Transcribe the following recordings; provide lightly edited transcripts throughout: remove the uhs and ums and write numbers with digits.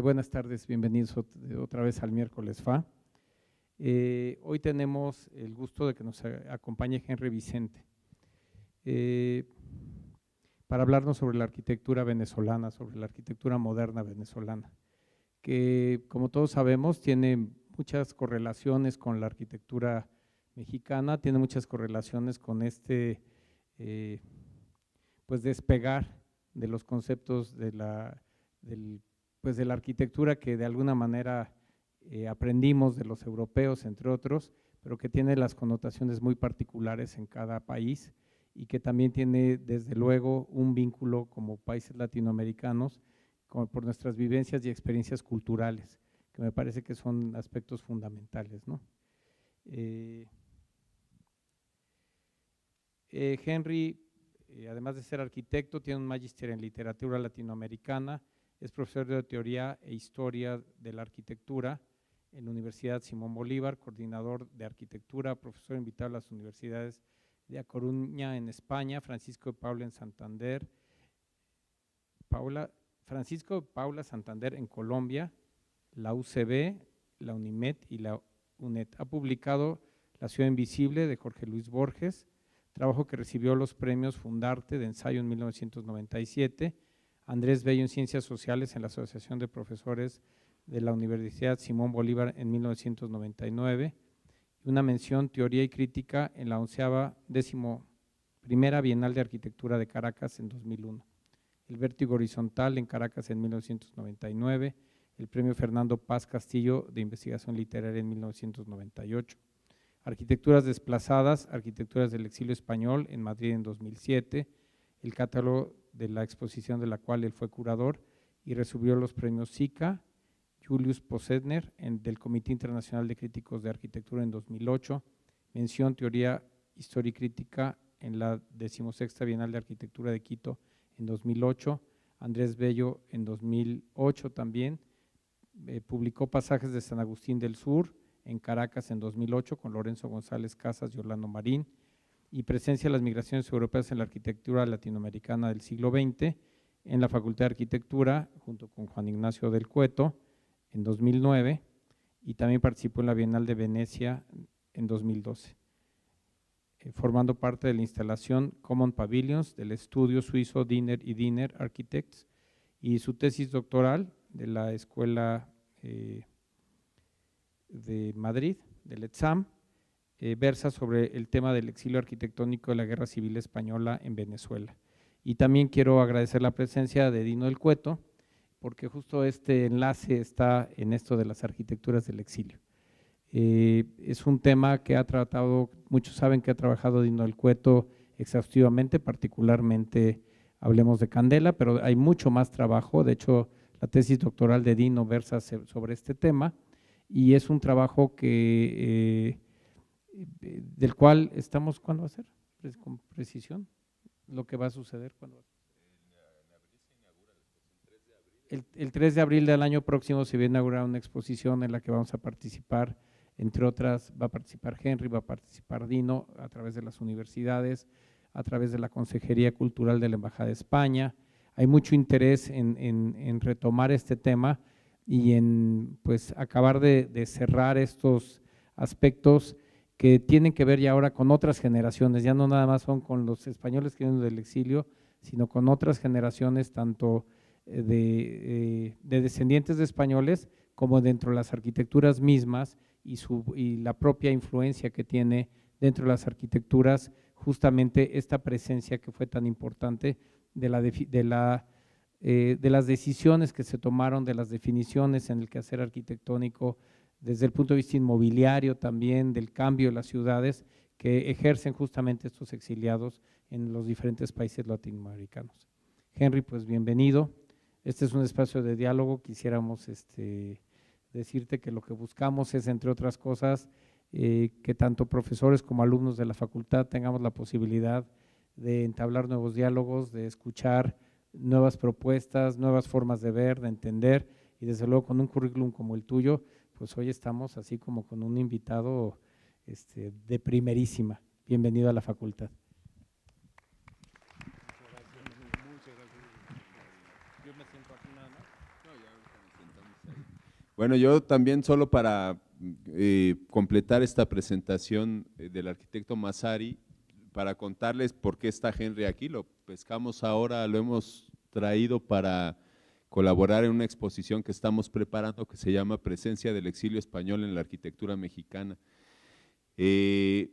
Buenas tardes, bienvenidos otra vez al miércoles FA. Hoy tenemos el gusto de que nos acompañe Henry Vicente para hablarnos sobre la arquitectura venezolana, sobre la arquitectura moderna venezolana, que como todos sabemos tiene muchas correlaciones con la arquitectura mexicana, tiene muchas correlaciones con pues despegar de los conceptos de la arquitectura que de alguna manera aprendimos de los europeos, entre otros, pero que tiene las connotaciones muy particulares en cada país y que también tiene desde luego un vínculo como países latinoamericanos por nuestras vivencias y experiencias culturales, que me parece que son aspectos fundamentales, ¿no? Henry, además de ser arquitecto, tiene un magíster en literatura latinoamericana, es profesor de teoría e historia de la arquitectura en la Universidad Simón Bolívar, coordinador de arquitectura, profesor invitado a las universidades de A Coruña en España, Francisco de Paula en Santander, Francisco de Paula Santander en Colombia, la UCB, la UNIMED y la UNED. Ha publicado La ciudad invisible de Jorge Luis Borges, trabajo que recibió los premios Fundarte de ensayo en 1997, Andrés Bello en Ciencias Sociales en la Asociación de Profesores de la Universidad Simón Bolívar en 1999, y una mención Teoría y Crítica en la 11ª Bienal de Arquitectura de Caracas en 2001, el Vértigo Horizontal en Caracas en 1999, el Premio Fernando Paz Castillo de Investigación Literaria en 1998, Arquitecturas Desplazadas, Arquitecturas del Exilio Español en Madrid en 2007, el catálogo de la exposición de la cual él fue curador y recibió los premios SICA, Julius Possedner del Comité Internacional de Críticos de Arquitectura en 2008, mención Teoría, Historia y Crítica en la 16ª Bienal de Arquitectura de Quito en 2008, Andrés Bello en 2008 también, publicó Pasajes de San Agustín del Sur en Caracas en 2008 con Lorenzo González Casas y Orlando Marín, y Presencia de las migraciones europeas en la arquitectura latinoamericana del siglo XX en la Facultad de Arquitectura junto con Juan Ignacio del Cueto en 2009, y también participó en la Bienal de Venecia en 2012, formando parte de la instalación Common Pavilions del estudio suizo Dinner y Dinner Architects, y su tesis doctoral de la Escuela de Madrid, del ETSAM, versa sobre el tema del exilio arquitectónico de la Guerra Civil Española en Venezuela. Y también quiero agradecer la presencia de Dino del Cueto, porque justo este enlace está en esto de las arquitecturas del exilio. Es un tema que ha tratado, muchos saben que ha trabajado Dino del Cueto exhaustivamente, particularmente hablemos de Candela, pero hay mucho más trabajo. De hecho, la tesis doctoral de Dino versa sobre este tema y es un trabajo que del cual estamos, ¿cuándo va a ser? Con precisión, lo que va a suceder, ¿cuándo va a ser? El 3 de abril del año próximo se va a inaugurar una exposición en la que vamos a participar, entre otras, va a participar Henry, va a participar Dino a través de las universidades, a través de la Consejería Cultural de la Embajada de España. Hay mucho interés en retomar este tema y en pues acabar de cerrar estos aspectos que tienen que ver ya ahora con otras generaciones, ya no nada más son con los españoles que vienen del exilio, sino con otras generaciones, tanto de descendientes de españoles como dentro de las arquitecturas mismas y la propia influencia que tiene dentro de las arquitecturas justamente esta presencia que fue tan importante de las decisiones que se tomaron, de las definiciones en el quehacer arquitectónico desde el punto de vista inmobiliario también, del cambio de las ciudades que ejercen justamente estos exiliados en los diferentes países latinoamericanos. Henry, pues bienvenido. Este es un espacio de diálogo. Quisiéramos decirte que lo que buscamos es, entre otras cosas, que tanto profesores como alumnos de la facultad tengamos la posibilidad de entablar nuevos diálogos, de escuchar nuevas propuestas, nuevas formas de ver, de entender, y desde luego con un currículum como el tuyo, pues hoy estamos así como con un invitado de primerísima. Bienvenido a la facultad. Muchas gracias. Yo me siento aquí nada más. No, ya ahorita me siento. Bueno, yo también solo para completar esta presentación del arquitecto Massari, para contarles por qué está Henry aquí, lo pescamos ahora, lo hemos traído para colaborar en una exposición que estamos preparando que se llama Presencia del exilio español en la arquitectura mexicana. El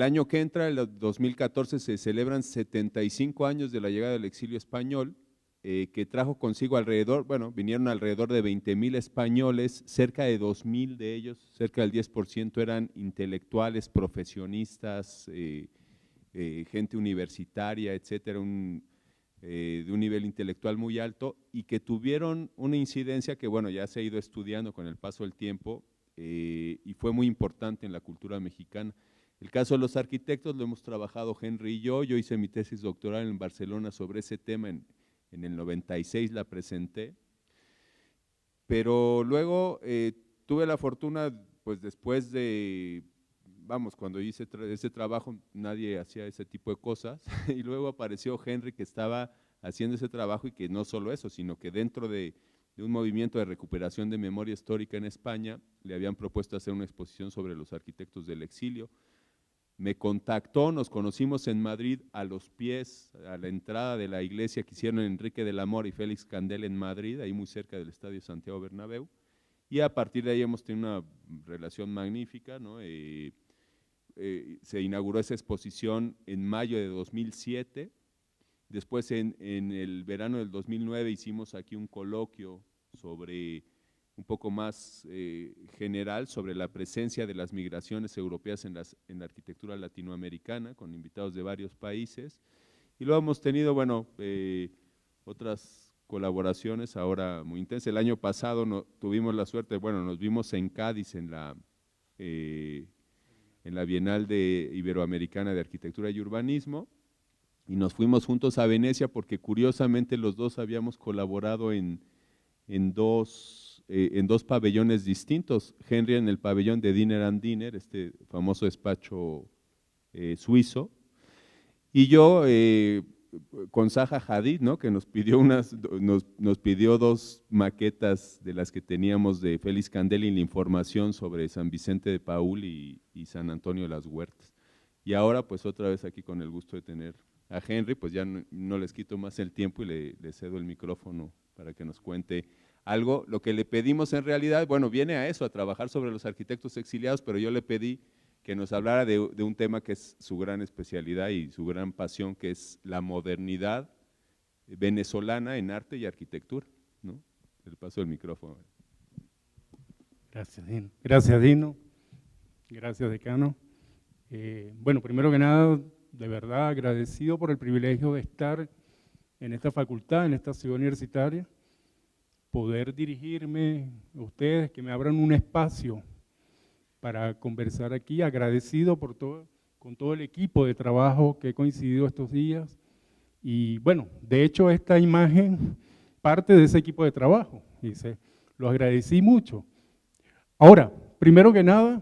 año que entra, el 2014, se celebran 75 años de la llegada del exilio español, que trajo consigo alrededor, bueno, vinieron alrededor de 20,000 españoles, cerca de 2,000 de ellos, cerca del 10% eran intelectuales, profesionistas, gente universitaria, etcétera, de un nivel intelectual muy alto, y que tuvieron una incidencia que, bueno, ya se ha ido estudiando con el paso del tiempo, y fue muy importante en la cultura mexicana. El caso de los arquitectos lo hemos trabajado Henry y yo hice mi tesis doctoral en Barcelona sobre ese tema, en el 96 la presenté, pero luego tuve la fortuna, pues después de, vamos, cuando hice ese trabajo nadie hacía ese tipo de cosas, y luego apareció Henry que estaba haciendo ese trabajo, y que no solo eso, sino que dentro de un movimiento de recuperación de memoria histórica en España, le habían propuesto hacer una exposición sobre los arquitectos del exilio. Me contactó, nos conocimos en Madrid, a los pies, a la entrada de la iglesia que hicieron Enrique del Amor y Félix Candel en Madrid, ahí muy cerca del Estadio Santiago Bernabéu, y a partir de ahí hemos tenido una relación magnífica, ¿no? Se inauguró esa exposición en mayo de 2007, después en el verano del 2009 hicimos aquí un coloquio sobre un poco más general sobre la presencia de las migraciones europeas en la arquitectura latinoamericana, con invitados de varios países, y luego hemos tenido, bueno, otras colaboraciones ahora muy intensas. El año pasado tuvimos la suerte, bueno, nos vimos en Cádiz en la Bienal Iberoamericana de Arquitectura y Urbanismo, y nos fuimos juntos a Venecia porque curiosamente los dos habíamos colaborado en dos pabellones distintos. Henry en el pabellón de Dinner and Dinner, este famoso despacho suizo, y yo con Zaha Hadid, ¿no? Que nos pidió dos maquetas de las que teníamos de Félix Candel y la información sobre San Vicente de Paúl y San Antonio de las Huertas. Y ahora pues otra vez aquí con el gusto de tener a Henry, pues ya no les quito más el tiempo y le cedo el micrófono para que nos cuente algo. Lo que le pedimos en realidad, bueno, viene a eso, a trabajar sobre los arquitectos exiliados, pero yo le pedí que nos hablara de un tema que es su gran especialidad y su gran pasión, que es la modernidad venezolana en arte y arquitectura, ¿no? El paso del micrófono. Gracias, Dino. Gracias, Dino. Gracias, decano. Bueno, primero que nada, de verdad agradecido por el privilegio de estar en esta facultad, en esta ciudad universitaria, poder dirigirme a ustedes, que me abran un espacio para conversar aquí, agradecido con todo el equipo de trabajo que he coincidido estos días. Y bueno, de hecho esta imagen parte de ese equipo de trabajo, dice, lo agradecí mucho. Ahora, primero que nada,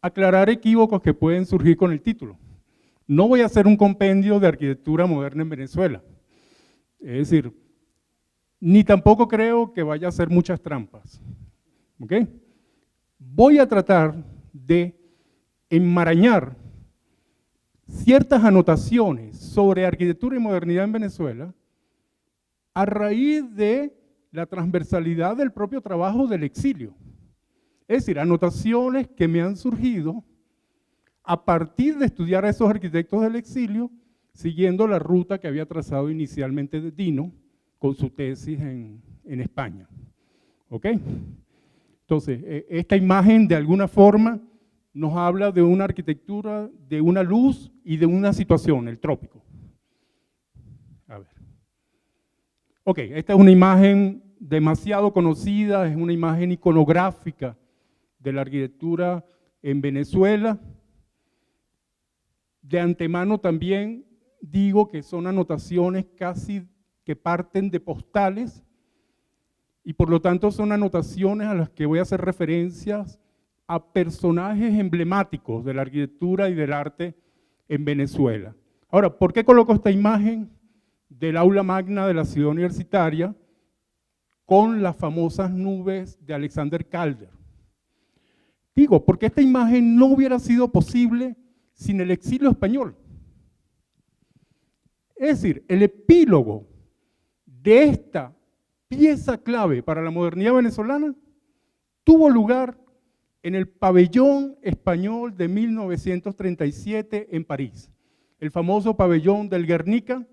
aclarar equívocos que pueden surgir con el título. No voy a hacer un compendio de arquitectura moderna en Venezuela, es decir, ni tampoco creo que vaya a hacer muchas trampas, ¿ok? Voy a tratar de enmarañar ciertas anotaciones sobre arquitectura y modernidad en Venezuela a raíz de la transversalidad del propio trabajo del exilio. Es decir, anotaciones que me han surgido a partir de estudiar a esos arquitectos del exilio, siguiendo la ruta que había trazado inicialmente Dino con su tesis en España. ¿Ok? Entonces, esta imagen de alguna forma nos habla de una arquitectura, de una luz y de una situación, el trópico. A ver. Ok, esta es una imagen demasiado conocida, es una imagen iconográfica de la arquitectura en Venezuela. De antemano también digo que son anotaciones casi que parten de postales y por lo tanto son anotaciones a las que voy a hacer referencias a personajes emblemáticos de la arquitectura y del arte en Venezuela. Ahora, ¿por qué coloco esta imagen del aula magna de la ciudad universitaria con las famosas nubes de Alexander Calder. Digo, porque esta imagen no hubiera sido posible sin el exilio español. Es decir, el epílogo de esta pieza clave para la modernidad venezolana tuvo lugar en el pabellón español de 1937 en París, el famoso pabellón del Guernica,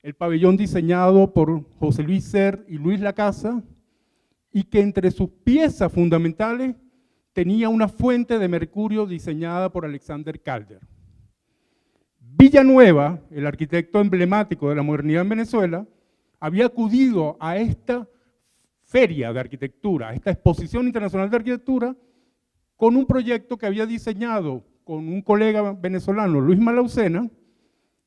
el pabellón diseñado por José Luis Sert y Luis Lacasa, y que entre sus piezas fundamentales tenía una fuente de mercurio diseñada por Alexander Calder. Villanueva, el arquitecto emblemático de la modernidad en Venezuela, había acudido a esta feria de arquitectura, a esta exposición internacional de arquitectura, con un proyecto que había diseñado con un colega venezolano, Luis Malaucena,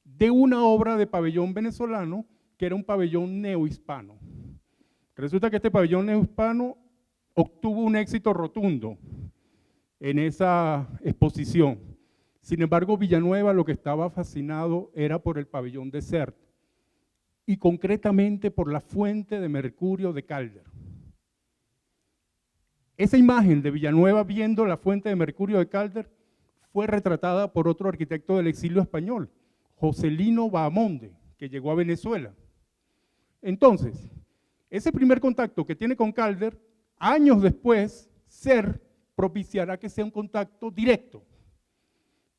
de una obra de pabellón venezolano que era un pabellón neohispano. Resulta que este pabellón neohispano obtuvo un éxito rotundo en esa exposición. Sin embargo, Villanueva lo que estaba fascinado era por el pabellón de Sert y concretamente por la fuente de mercurio de Calder. Esa imagen de Villanueva viendo la fuente de mercurio de Calder fue retratada por otro arquitecto del exilio español, Joselino Bahamonde, que llegó a Venezuela. Entonces, ese primer contacto que tiene con Calder, años después, Sert propiciará que sea un contacto directo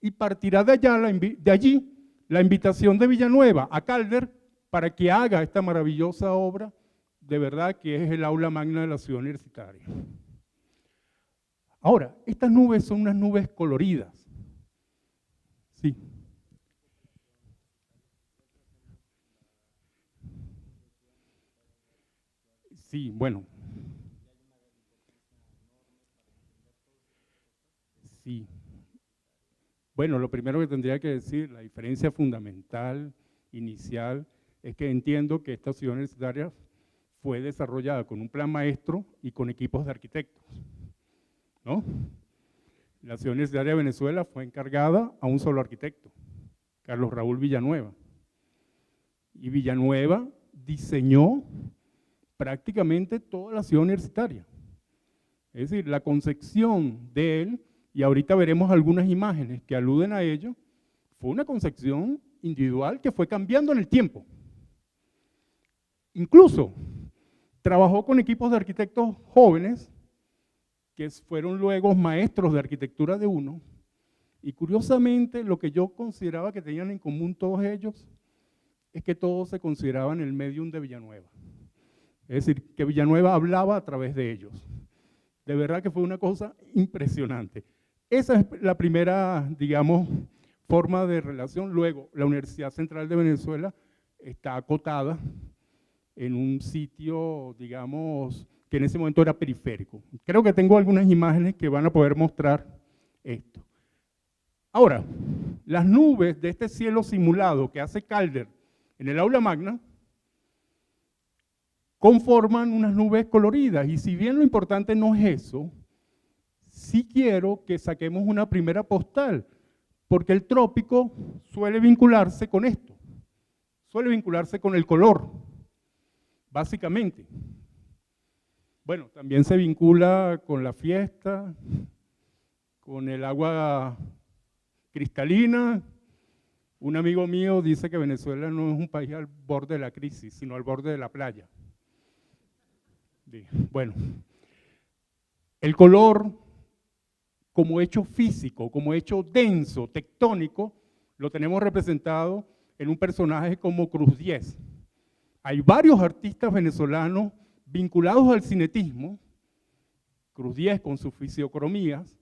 y partirá de allí la invitación de Villanueva a Calder para que haga esta maravillosa obra, de verdad que es el aula magna de la ciudad universitaria. Ahora, estas nubes son unas nubes coloridas. Sí. Sí, bueno. Sí. Bueno, lo primero que tendría que decir, la diferencia fundamental, inicial, es que entiendo que esta ciudad universitaria fue desarrollada con un plan maestro y con equipos de arquitectos, ¿no? La ciudad universitaria de Venezuela fue encargada a un solo arquitecto, Carlos Raúl Villanueva. Y Villanueva diseñó prácticamente toda la ciudad universitaria. Es decir, la concepción de él, y ahorita veremos algunas imágenes que aluden a ello, fue una concepción individual que fue cambiando en el tiempo. Incluso trabajó con equipos de arquitectos jóvenes que fueron luego maestros de arquitectura de uno, y curiosamente lo que yo consideraba que tenían en común todos ellos es que todos se consideraban el medium de Villanueva. Es decir, que Villanueva hablaba a través de ellos. De verdad que fue una cosa impresionante. Esa es la primera, digamos, forma de relación. Luego, la Universidad Central de Venezuela está acotada en un sitio, digamos, que en ese momento era periférico. Creo que tengo algunas imágenes que van a poder mostrar esto. Ahora, las nubes de este cielo simulado que hace Calder en el aula magna conforman unas nubes coloridas, y si bien lo importante no es eso, sí quiero que saquemos una primera postal, porque el trópico suele vincularse con esto, suele vincularse con el color, básicamente. Bueno, también se vincula con la fiesta, con el agua cristalina. Un amigo mío dice que Venezuela no es un país al borde de la crisis, sino al borde de la playa. Bueno, el color como hecho físico, como hecho denso, tectónico, lo tenemos representado en un personaje como Cruz Diez. Hay varios artistas venezolanos vinculados al cinetismo, Cruz Diez con sus fisiocromías,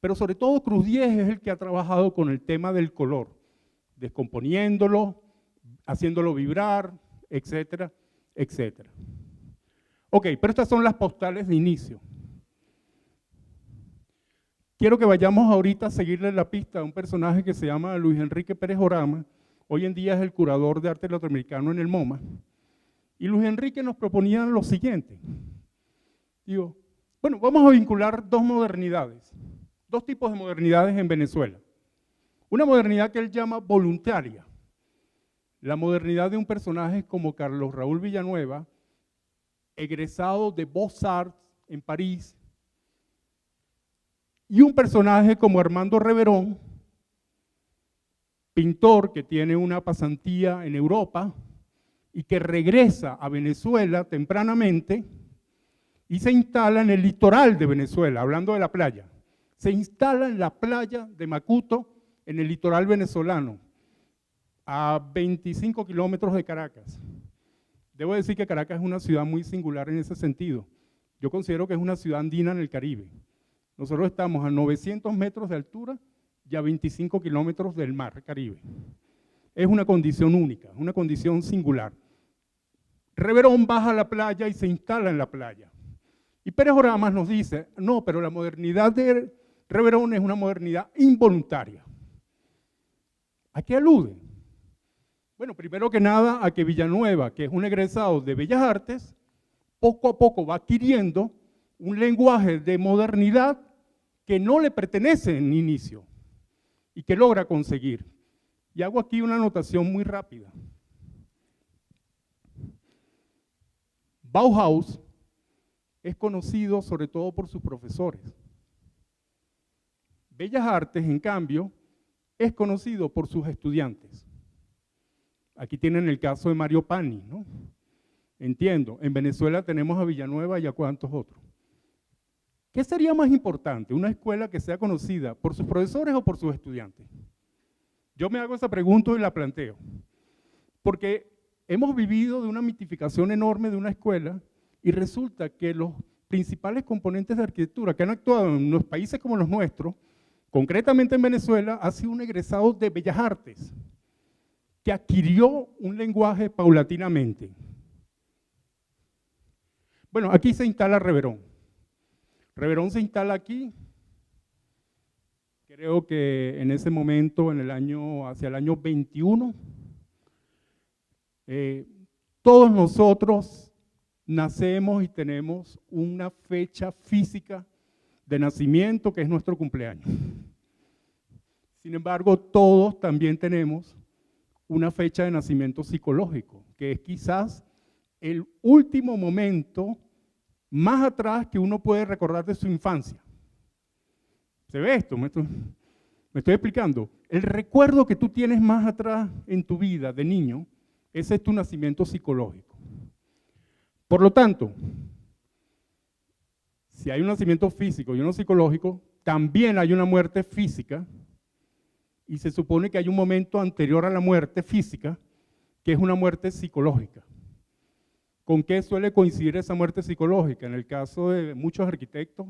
pero sobre todo Cruz Diez es el que ha trabajado con el tema del color, descomponiéndolo, haciéndolo vibrar, etcétera, etcétera. Ok, pero estas son las postales de inicio. Quiero que vayamos ahorita a seguirle la pista a un personaje que se llama Luis Enrique Pérez Orama, hoy en día es el curador de arte latinoamericano en el MoMA, y Luis Enrique nos proponía lo siguiente. Digo, bueno, vamos a vincular dos modernidades, dos tipos de modernidades en Venezuela. Una modernidad que él llama voluntaria, la modernidad de un personaje como Carlos Raúl Villanueva, egresado de Beaux-Arts en París, y un personaje como Armando Reverón, pintor que tiene una pasantía en Europa y que regresa a Venezuela tempranamente y se instala en el litoral de Venezuela, hablando de la playa. Se instala en la playa de Macuto, en el litoral venezolano, a 25 kilómetros de Caracas. Debo decir que Caracas es una ciudad muy singular en ese sentido. Yo considero que es una ciudad andina en el Caribe. Nosotros estamos a 900 metros de altura y a 25 kilómetros del mar Caribe. Es una condición única, una condición singular. Reverón baja a la playa y se instala en la playa. Y Pérez Oramas nos dice, no, pero la modernidad de Reverón es una modernidad involuntaria. ¿A qué alude? Bueno, primero que nada a que Villanueva, que es un egresado de Bellas Artes, poco a poco va adquiriendo un lenguaje de modernidad que no le pertenece en inicio y que logra conseguir. Y hago aquí una anotación muy rápida. Bauhaus es conocido sobre todo por sus profesores. Bellas Artes, en cambio, es conocido por sus estudiantes. Aquí tienen el caso de Mario Pani, ¿no? Entiendo, en Venezuela tenemos a Villanueva y a cuantos otros. ¿Qué sería más importante, una escuela que sea conocida por sus profesores o por sus estudiantes? Yo me hago esa pregunta y la planteo, porque hemos vivido de una mitificación enorme de una escuela y resulta que los principales componentes de arquitectura que han actuado en los países como los nuestros, concretamente en Venezuela, ha sido un egresado de Bellas Artes, que adquirió un lenguaje paulatinamente. Bueno, aquí se instala Reverón. Reverón se instala aquí, creo que en ese momento, hacia el año 21, todos nosotros nacemos y tenemos una fecha física de nacimiento que es nuestro cumpleaños. Sin embargo, todos también tenemos una fecha de nacimiento psicológico, que es quizás el último momento más atrás que uno puede recordar de su infancia. ¿Se ve esto? Me estoy explicando. El recuerdo que tú tienes más atrás en tu vida de niño, ese es tu nacimiento psicológico. Por lo tanto, si hay un nacimiento físico y uno psicológico, también hay una muerte física, y se supone que hay un momento anterior a la muerte física, que es una muerte psicológica. ¿Con qué suele coincidir esa muerte psicológica? En el caso de muchos arquitectos,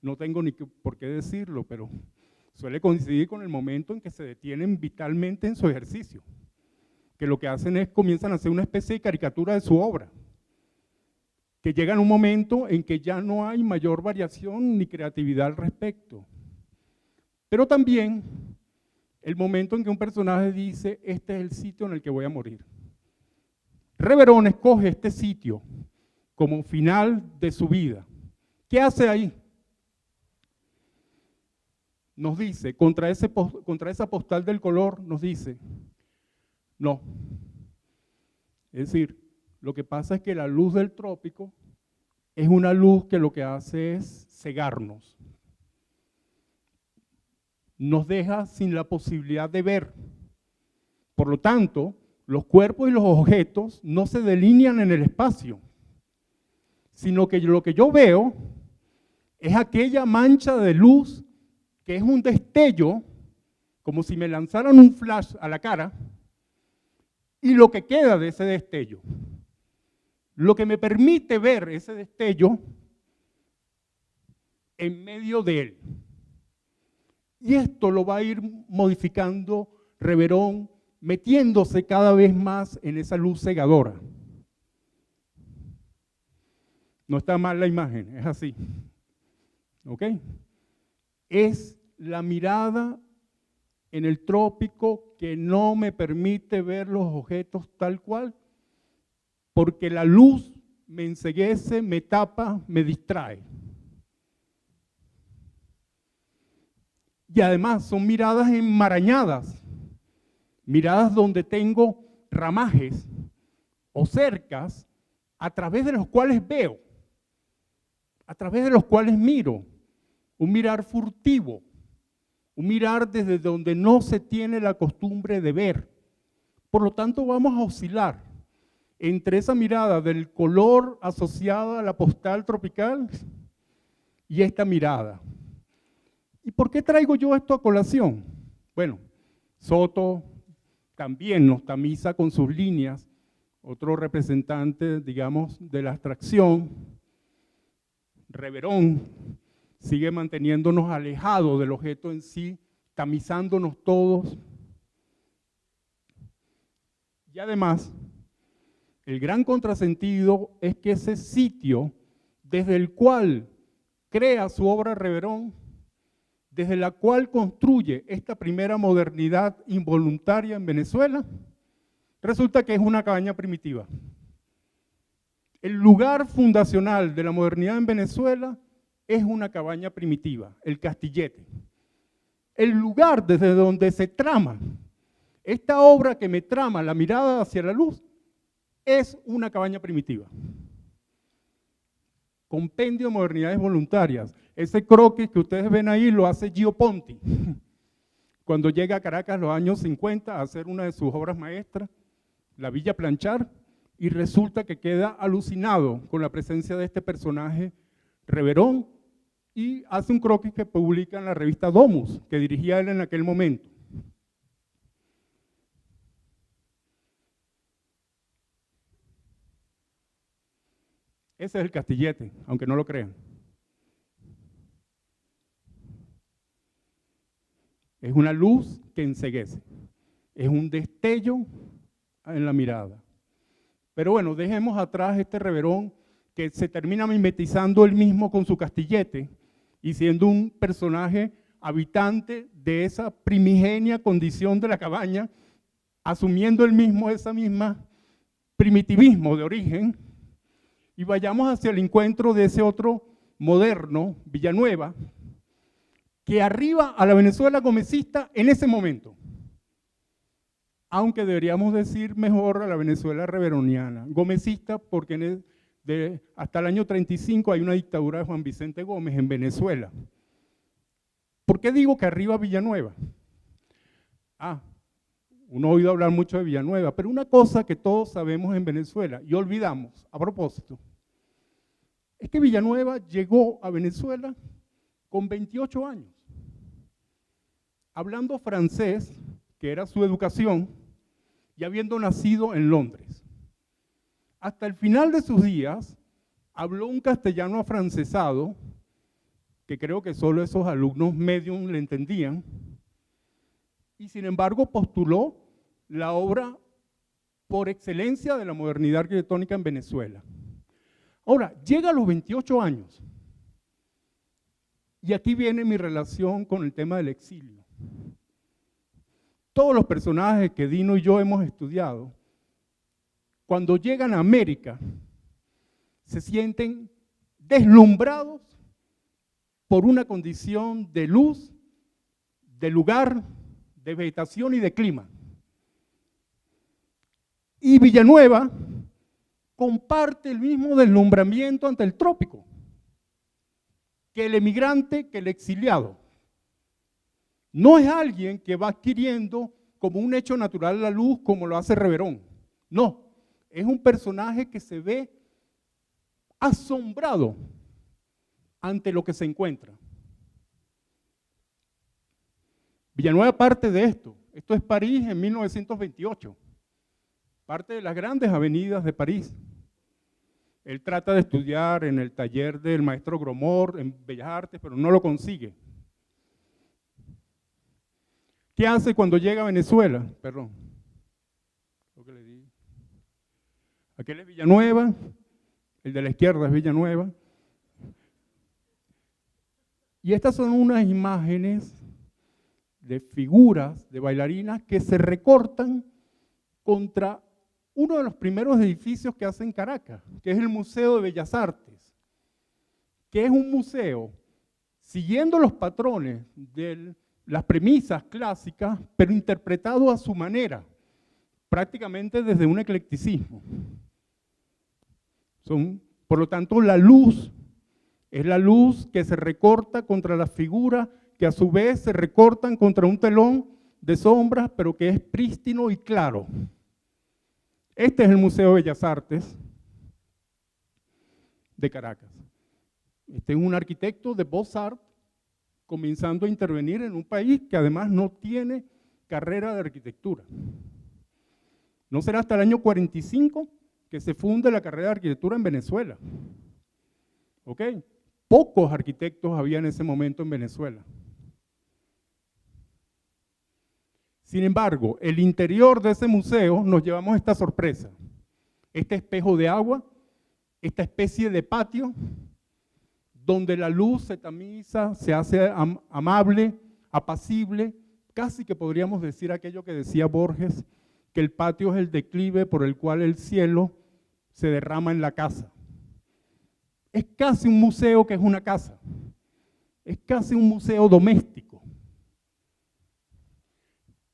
no tengo ni por qué decirlo, pero suele coincidir con el momento en que se detienen vitalmente en su ejercicio, que lo que hacen es comienzan a hacer una especie de caricatura de su obra, que llegan a un momento en que ya no hay mayor variación ni creatividad al respecto. Pero también el momento en que un personaje dice, este es el sitio en el que voy a morir. Reverón escoge este sitio como final de su vida. ¿Qué hace ahí? Nos dice, contra esa postal del color, nos dice, no. Es decir, lo que pasa es que la luz del trópico es una luz que lo que hace es cegarnos. Nos deja sin la posibilidad de ver. Por lo tanto, los cuerpos y los objetos no se delinean en el espacio, sino que lo que yo veo es aquella mancha de luz que es un destello, como si me lanzaran un flash a la cara, y lo que queda de ese destello. Lo que me permite ver ese destello en medio de él. Y esto lo va a ir modificando Reverón, metiéndose cada vez más en esa luz cegadora. No está mal la imagen, es así. ¿Ok? Es la mirada en el trópico que no me permite ver los objetos tal cual, porque la luz me enceguece, me tapa, me distrae. Y además son miradas enmarañadas, miradas donde tengo ramajes o cercas a través de los cuales veo, a través de los cuales miro, un mirar furtivo, un mirar desde donde no se tiene la costumbre de ver. Por lo tanto, vamos a oscilar entre esa mirada del color asociada a la postal tropical y esta mirada. ¿Y por qué traigo yo esto a colación? Bueno, Soto también nos tamiza con sus líneas, otro representante, digamos, de la abstracción. Reverón sigue manteniéndonos alejados del objeto en sí, tamizándonos todos. Y además, el gran contrasentido es que ese sitio desde el cual crea su obra Reverón, desde la cual construye esta primera modernidad involuntaria en Venezuela, resulta que es una cabaña primitiva. El lugar fundacional de la modernidad en Venezuela es una cabaña primitiva, el Castillete. El lugar desde donde se trama esta obra que me trama la mirada hacia la luz es una cabaña primitiva. Compendio de modernidades voluntarias. Ese croquis que ustedes ven ahí lo hace Gio Ponti, cuando llega a Caracas en los años 50 a hacer una de sus obras maestras, la Villa Planchar, y resulta que queda alucinado con la presencia de este personaje Reverón y hace un croquis que publica en la revista Domus, que dirigía él en aquel momento. Ese es el Castillete, aunque no lo crean. Es una luz que enceguece, es un destello en la mirada. Pero bueno, dejemos atrás este Reverón que se termina mimetizando él mismo con su Castillete y siendo un personaje habitante de esa primigenia condición de la cabaña, asumiendo él mismo esa misma primitivismo de origen, y vayamos hacia el encuentro de ese otro moderno, Villanueva, que arriba a la Venezuela gomecista en ese momento, aunque deberíamos decir mejor a la Venezuela reveroniana, gomecista porque hasta el año 35 hay una dictadura de Juan Vicente Gómez en Venezuela. ¿Por qué digo que arriba Villanueva? Uno ha oído hablar mucho de Villanueva, pero una cosa que todos sabemos en Venezuela y olvidamos, a propósito, es que Villanueva llegó a Venezuela con 28 años, hablando francés, que era su educación, y habiendo nacido en Londres. Hasta el final de sus días, habló un castellano afrancesado, que creo que solo esos alumnos medium le entendían, y sin embargo postuló la obra por excelencia de la modernidad arquitectónica en Venezuela. Ahora, llega a los 28 años, y aquí viene mi relación con el tema del exilio. Todos los personajes que Dino y yo hemos estudiado, cuando llegan a América, se sienten deslumbrados por una condición de luz, de lugar, de vegetación y de clima. Y Villanueva comparte el mismo deslumbramiento ante el trópico que el emigrante, que el exiliado. No es alguien que va adquiriendo como un hecho natural la luz como lo hace Reverón. No, es un personaje que se ve asombrado ante lo que se encuentra. Villanueva parte de esto. Esto es París en 1928. Parte de las grandes avenidas de París. Él trata de estudiar en el taller del maestro Gromor en Bellas Artes, pero no lo consigue. ¿Qué hace cuando llega a Venezuela? Perdón. Lo que le di. Aquel es Villanueva, el de la izquierda es Villanueva. Y estas son unas imágenes de figuras de bailarinas que se recortan contra uno de los primeros edificios que hace en Caracas, que es el Museo de Bellas Artes, que es un museo siguiendo los patrones de las premisas clásicas, pero interpretado a su manera, prácticamente desde un eclecticismo. Por lo tanto, la luz es la luz que se recorta contra las figuras que a su vez se recortan contra un telón de sombras, pero que es prístino y claro. Este es el Museo de Bellas Artes de Caracas. Este es un arquitecto de Beaux-Arts comenzando a intervenir en un país que además no tiene carrera de arquitectura. No será hasta el año 45 que se funde la carrera de arquitectura en Venezuela. ¿Ok? Pocos arquitectos había en ese momento en Venezuela. Sin embargo, el interior de ese museo nos llevamos esta sorpresa. Este espejo de agua, esta especie de patio, donde la luz se tamiza, se hace amable, apacible, casi que podríamos decir aquello que decía Borges, que el patio es el declive por el cual el cielo se derrama en la casa. Es casi un museo que es una casa, es casi un museo doméstico.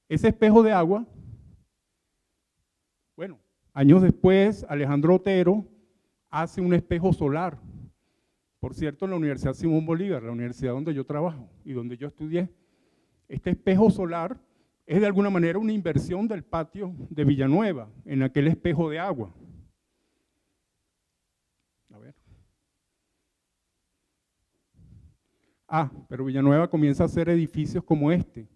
Ese espejo de agua, bueno, años después Alejandro Otero hace un espejo solar. Por cierto, en la Universidad Simón Bolívar, la universidad donde yo trabajo y donde yo estudié, este espejo solar es de alguna manera una inversión del patio de Villanueva, en aquel espejo de agua. A ver. Pero Villanueva comienza a hacer edificios como este,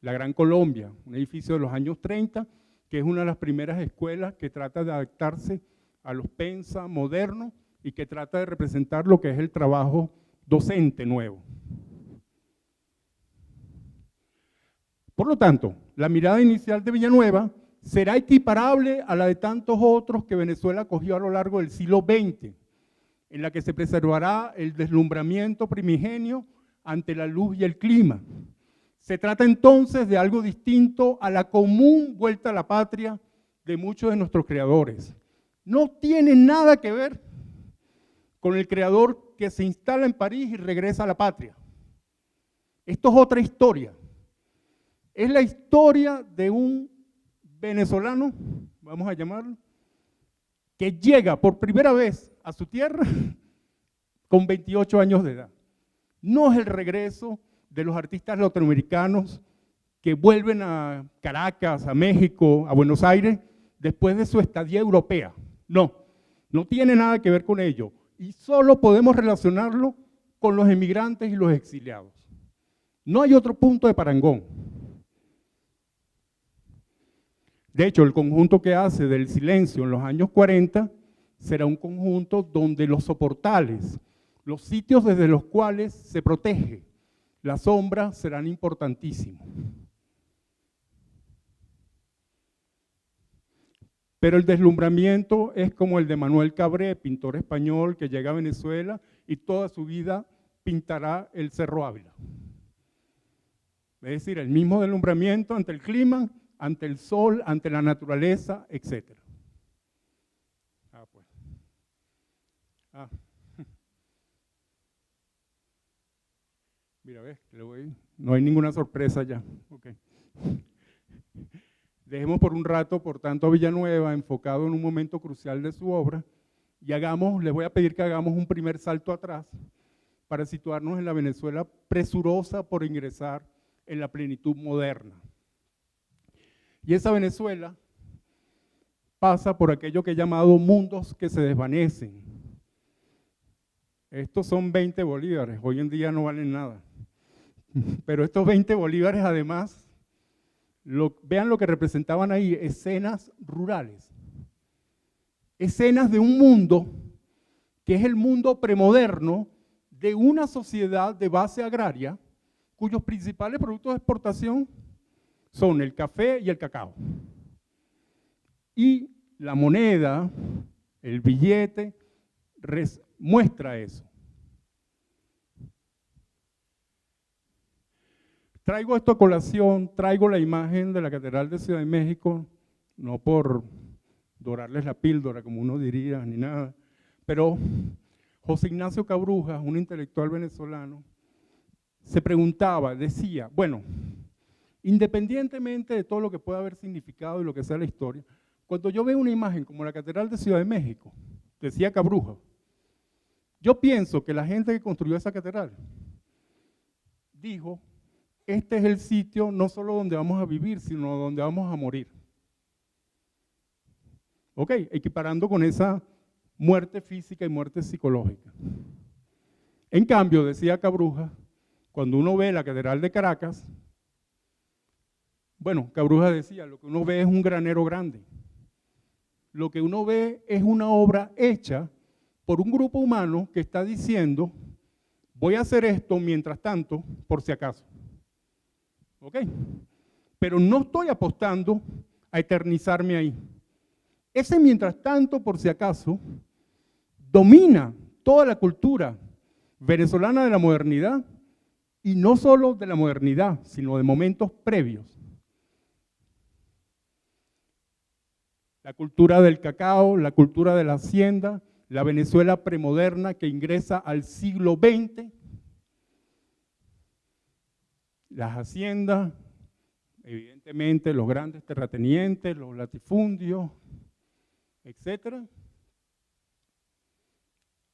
la Gran Colombia, un edificio de los años 30, que es una de las primeras escuelas que trata de adaptarse a los pensa modernos y que trata de representar lo que es el trabajo docente nuevo. Por lo tanto, la mirada inicial de Villanueva será equiparable a la de tantos otros que Venezuela acogió a lo largo del siglo XX, en la que se preservará el deslumbramiento primigenio ante la luz y el clima. Se trata entonces de algo distinto a la común vuelta a la patria de muchos de nuestros creadores. No tiene nada que ver con el creador que se instala en París y regresa a la patria. Esto es otra historia. Es la historia de un venezolano, vamos a llamarlo, que llega por primera vez a su tierra con 28 años de edad. No es el regreso de los artistas latinoamericanos que vuelven a Caracas, a México, a Buenos Aires, después de su estadía europea. No, no tiene nada que ver con ello. Y solo podemos relacionarlo con los emigrantes y los exiliados. No hay otro punto de parangón. De hecho, el conjunto que hace del silencio en los años 40 será un conjunto donde los soportales, los sitios desde los cuales se protege la sombra, serán importantísimos. Pero el deslumbramiento es como el de Manuel Cabré, pintor español que llega a Venezuela y toda su vida pintará el Cerro Ávila. Es decir, el mismo deslumbramiento ante el clima, ante el sol, ante la naturaleza, etc. Mira, ves, no hay ninguna sorpresa ya. Okay. Dejemos por un rato, por tanto, a Villanueva enfocado en un momento crucial de su obra y les voy a pedir que hagamos un primer salto atrás para situarnos en la Venezuela presurosa por ingresar en la plenitud moderna. Y esa Venezuela pasa por aquello que he llamado mundos que se desvanecen. Estos son 20 bolívares, hoy en día no valen nada. Pero estos 20 bolívares además, vean lo que representaban ahí, escenas rurales. Escenas de un mundo que es el mundo premoderno de una sociedad de base agraria cuyos principales productos de exportación son el café y el cacao. Y la moneda, el billete, muestra eso. Traigo esto a colación, traigo la imagen de la Catedral de Ciudad de México, no por dorarles la píldora, como uno diría, ni nada, pero José Ignacio Cabrujas, un intelectual venezolano, se preguntaba, decía, bueno, independientemente de todo lo que pueda haber significado y lo que sea la historia, cuando yo veo una imagen como la Catedral de Ciudad de México, decía Cabruja. Yo pienso que la gente que construyó esa catedral dijo, este es el sitio no solo donde vamos a vivir, sino donde vamos a morir. Ok, equiparando con esa muerte física y muerte psicológica. En cambio, decía Cabruja, cuando uno ve la Catedral de Caracas, bueno, Cabruja decía, lo que uno ve es un granero grande. Lo que uno ve es una obra hecha por un grupo humano que está diciendo, voy a hacer esto mientras tanto, por si acaso. ¿Ok? Pero no estoy apostando a eternizarme ahí. Ese mientras tanto, por si acaso, domina toda la cultura venezolana de la modernidad, y no solo de la modernidad, sino de momentos previos. La cultura del cacao, la cultura de la hacienda, la Venezuela premoderna que ingresa al siglo XX, las haciendas, evidentemente los grandes terratenientes, los latifundios, etc.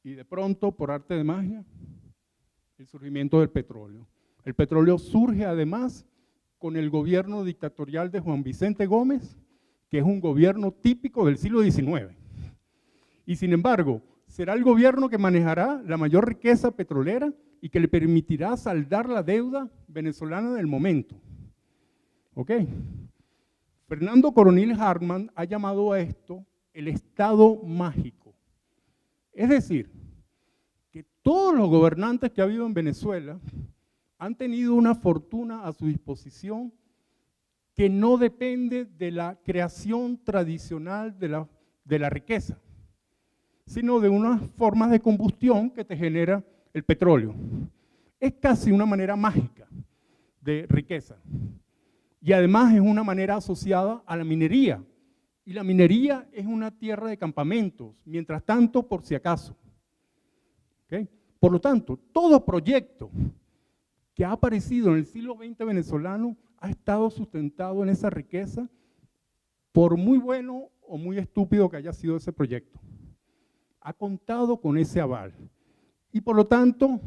Y de pronto, por arte de magia, el surgimiento del petróleo. El petróleo surge además con el gobierno dictatorial de Juan Vicente Gómez, que es un gobierno típico del siglo XIX. Y sin embargo, será el gobierno que manejará la mayor riqueza petrolera y que le permitirá saldar la deuda venezolana del momento. ¿Ok? Fernando Coronil Hartmann ha llamado a esto el estado mágico. Es decir, que todos los gobernantes que ha habido en Venezuela han tenido una fortuna a su disposición que no depende de la creación tradicional de la riqueza, sino de unas formas de combustión que te genera el petróleo. Es casi una manera mágica de riqueza. Y además es una manera asociada a la minería. Y la minería es una tierra de campamentos, mientras tanto, por si acaso. ¿Okay? Por lo tanto, todo proyecto que ha aparecido en el siglo XX venezolano ha estado sustentado en esa riqueza, por muy bueno o muy estúpido que haya sido ese proyecto. Ha contado con ese aval. Y por lo tanto,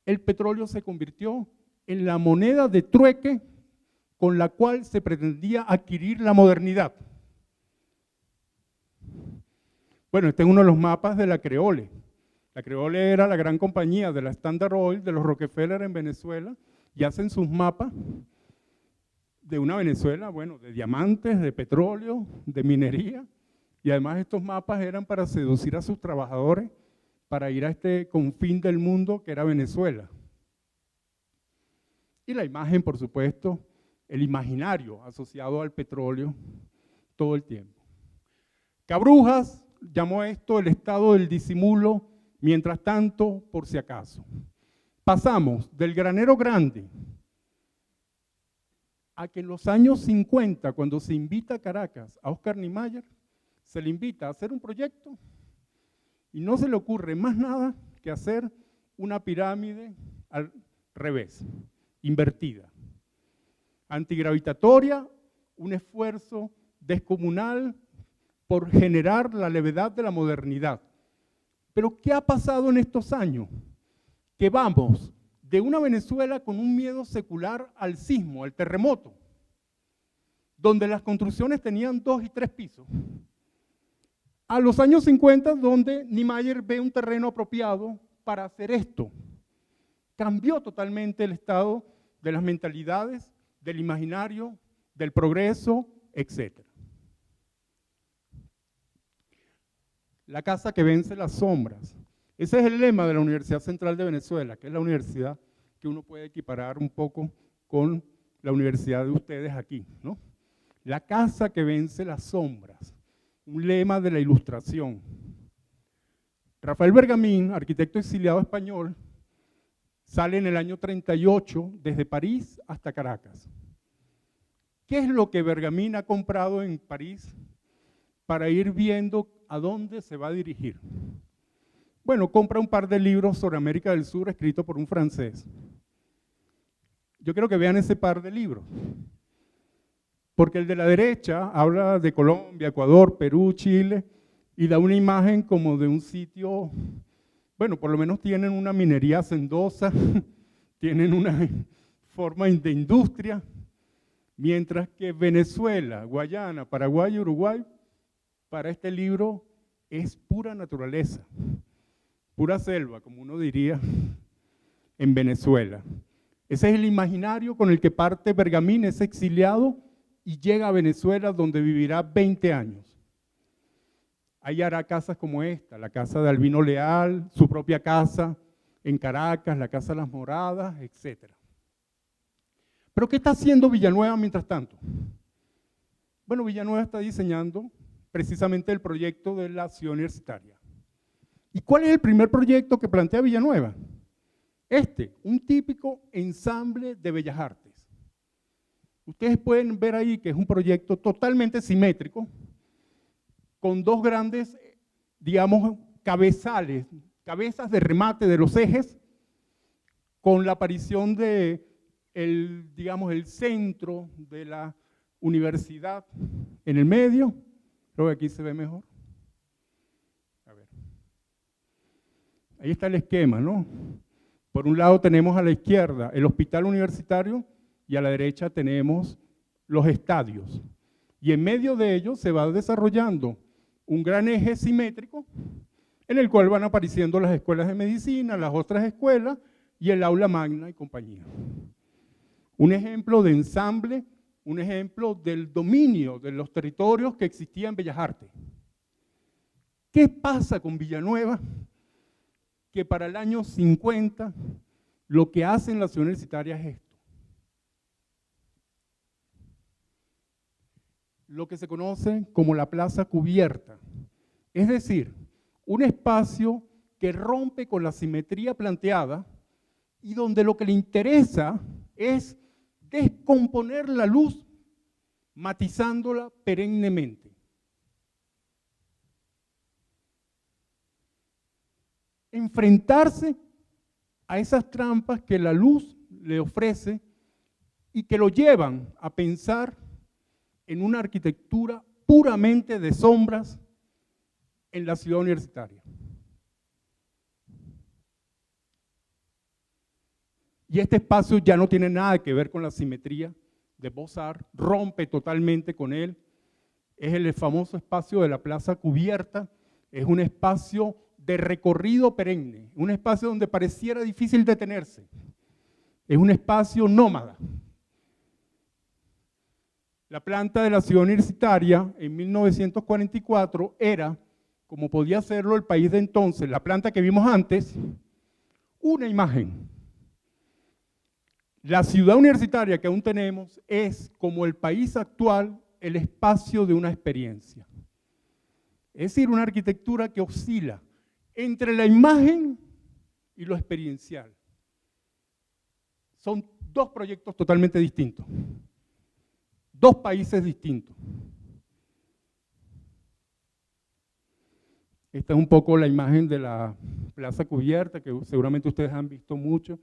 el petróleo se convirtió en la moneda de trueque con la cual se pretendía adquirir la modernidad. Bueno, este es uno de los mapas de la Creole. La Creole era la gran compañía de la Standard Oil, de los Rockefeller en Venezuela, y hacen sus mapas de una Venezuela, bueno, de diamantes, de petróleo, de minería, y además estos mapas eran para seducir a sus trabajadores para ir a este confín del mundo que era Venezuela. Y la imagen, por supuesto, el imaginario asociado al petróleo todo el tiempo. Cabrujas llamó a esto el estado del disimulo, mientras tanto, por si acaso. Pasamos del granero grande a que en los años 50, cuando se invita a Caracas a Oscar Niemeyer, se le invita a hacer un proyecto y no se le ocurre más nada que hacer una pirámide al revés, invertida. Antigravitatoria, un esfuerzo descomunal por generar la levedad de la modernidad. Pero ¿qué ha pasado en estos años? Que vamos de una Venezuela con un miedo secular al sismo, al terremoto, donde las construcciones tenían 2 y 3 pisos, a los años 50, donde Niemeyer ve un terreno apropiado para hacer esto. Cambió totalmente el estado de las mentalidades, del imaginario, del progreso, etc. La casa que vence las sombras. Ese es el lema de la Universidad Central de Venezuela, que es la universidad que uno puede equiparar un poco con la universidad de ustedes aquí, ¿no? La casa que vence las sombras, un lema de la Ilustración. Rafael Bergamín, arquitecto exiliado español, sale en el año 38 desde París hasta Caracas. ¿Qué es lo que Bergamín ha comprado en París para ir viendo a dónde se va a dirigir? Bueno, compra un par de libros sobre América del Sur escritos por un francés. Yo quiero que vean ese par de libros, porque el de la derecha habla de Colombia, Ecuador, Perú, Chile, y da una imagen como de un sitio, bueno, por lo menos tienen una minería hacendosa, tienen una forma de industria, mientras que Venezuela, Guayana, Paraguay y Uruguay, para este libro es pura naturaleza, pura selva, como uno diría en Venezuela. Ese es el imaginario con el que parte Bergamín, es exiliado y llega a Venezuela, donde vivirá 20 años. Ahí hará casas como esta, la casa de Albino Leal, su propia casa en Caracas, la casa de las Moradas, etc. ¿Pero qué está haciendo Villanueva mientras tanto? Bueno, Villanueva está diseñando precisamente el proyecto de la Ciudad Universitaria. ¿Y cuál es el primer proyecto que plantea Villanueva? Un típico ensamble de bellas artes. Ustedes pueden ver ahí que es un proyecto totalmente simétrico, con dos grandes, digamos, cabezales, cabezas de remate de los ejes, con la aparición de digamos, el centro de la universidad en el medio. Creo que aquí se ve mejor. A ver. Ahí está el esquema, ¿no? Por un lado tenemos a la izquierda el hospital universitario y a la derecha tenemos los estadios. Y en medio de ellos se va desarrollando un gran eje simétrico en el cual van apareciendo las escuelas de medicina, las otras escuelas y el aula magna y compañía. Un ejemplo de ensamble, un ejemplo del dominio de los territorios que existían en Bellas Artes. ¿Qué pasa con Villanueva? Que para el año 50 lo que hace en la Ciudad Universitaria es esto. Lo que se conoce como la plaza cubierta. Es decir, un espacio que rompe con la simetría planteada y donde lo que le interesa es descomponer la luz, matizándola perennemente. Enfrentarse a esas trampas que la luz le ofrece y que lo llevan a pensar en una arquitectura puramente de sombras en la ciudad universitaria. Y este espacio ya no tiene nada que ver con la simetría de Beaux-Arts, rompe totalmente con él. Es el famoso espacio de la plaza cubierta, es un espacio de recorrido perenne, un espacio donde pareciera difícil detenerse. Es un espacio nómada. La planta de la ciudad universitaria en 1944 era, como podía hacerlo el país de entonces, la planta que vimos antes, una imagen. La ciudad universitaria que aún tenemos es, como el país actual, el espacio de una experiencia. Es decir, una arquitectura que oscila entre la imagen y lo experiencial. Son dos proyectos totalmente distintos, dos países distintos. Esta es un poco la imagen de la plaza cubierta, que seguramente ustedes han visto mucho.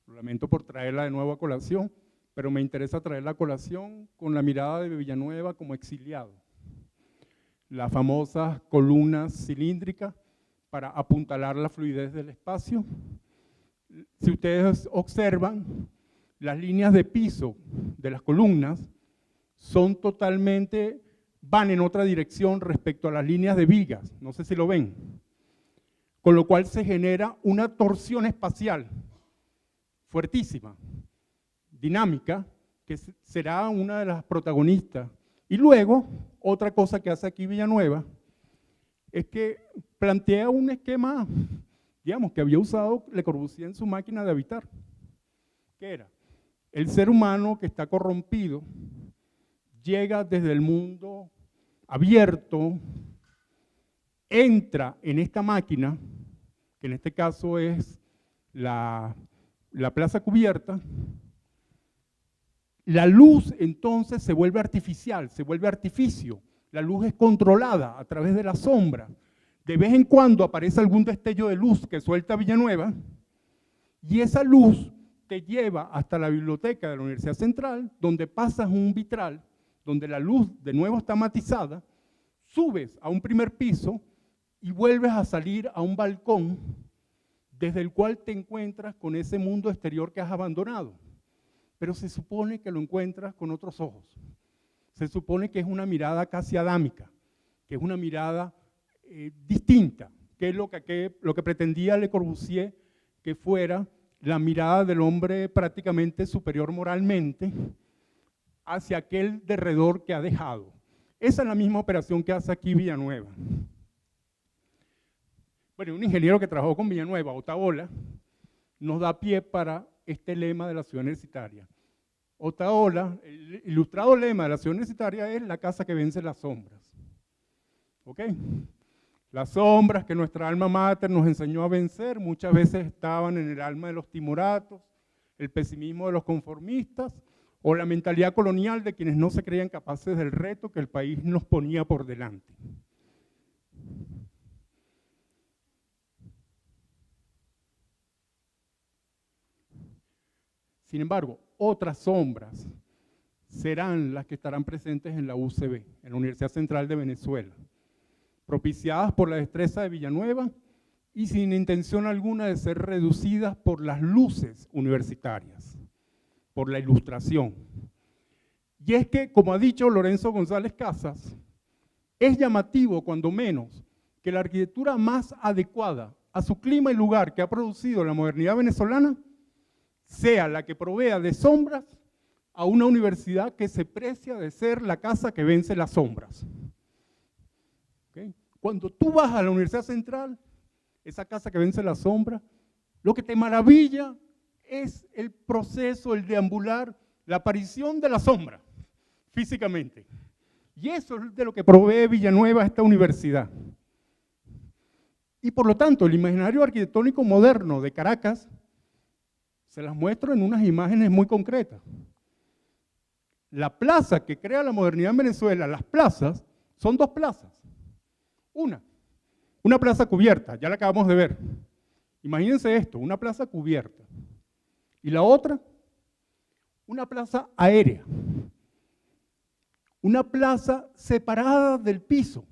Lo lamento por traerla de nuevo a colación, pero me interesa traerla a colación con la mirada de Villanueva como exiliado. Las famosas columnas cilíndricas para apuntalar la fluidez del espacio. Si ustedes observan, las líneas de piso de las columnas son totalmente, van en otra dirección respecto a las líneas de vigas, no sé si lo ven, con lo cual se genera una torsión espacial fuertísima, dinámica, que será una de las protagonistas. Y luego, otra cosa que hace aquí Villanueva, es que plantea un esquema, digamos, que había usado Le Corbusier en su máquina de habitar. ¿Qué era? El ser humano que está corrompido llega desde el mundo abierto, entra en esta máquina, que en este caso es la plaza cubierta. La luz entonces se vuelve artificial, se vuelve artificio. La luz es controlada a través de la sombra. De vez en cuando aparece algún destello de luz que suelta Villanueva y esa luz te lleva hasta la biblioteca de la Universidad Central, donde pasas un vitral, donde la luz de nuevo está matizada, subes a un primer piso y vuelves a salir a un balcón desde el cual te encuentras con ese mundo exterior que has abandonado. Pero se supone que lo encuentras con otros ojos. Se supone que es una mirada casi adámica, que es una mirada distinta, que es lo que pretendía Le Corbusier que fuera la mirada del hombre prácticamente superior moralmente hacia aquel derredor que ha dejado. Esa es la misma operación que hace aquí Villanueva. Bueno, un ingeniero que trabajó con Villanueva, Otaola, nos da pie para este lema de la ciudad universitaria. Otaola, el ilustrado lema de la ciudad universitaria es la casa que vence las sombras. ¿Ok? Las sombras que nuestra alma mater nos enseñó a vencer muchas veces estaban en el alma de los timoratos, el pesimismo de los conformistas o la mentalidad colonial de quienes no se creían capaces del reto que el país nos ponía por delante. Sin embargo, otras sombras serán las que estarán presentes en la UCB, en la Universidad Central de Venezuela, propiciadas por la destreza de Villanueva y sin intención alguna de ser reducidas por las luces universitarias, por la ilustración. Y es que, como ha dicho Lorenzo González Casas, es llamativo, cuando menos, que la arquitectura más adecuada a su clima y lugar que ha producido la modernidad venezolana sea la que provea de sombras a una universidad que se precia de ser la casa que vence las sombras. ¿Okay? Cuando tú vas a la Universidad Central, esa casa que vence las sombras, lo que te maravilla es el proceso, el deambular, la aparición de la sombra, físicamente. Y eso es de lo que provee Villanueva a esta universidad. Y por lo tanto, el imaginario arquitectónico moderno de Caracas se las muestro en unas imágenes muy concretas. La plaza que crea la modernidad en Venezuela, las plazas, son dos plazas. Una plaza cubierta, ya la acabamos de ver. Imagínense esto, una plaza cubierta. Y la otra, una plaza aérea. Una plaza separada del piso.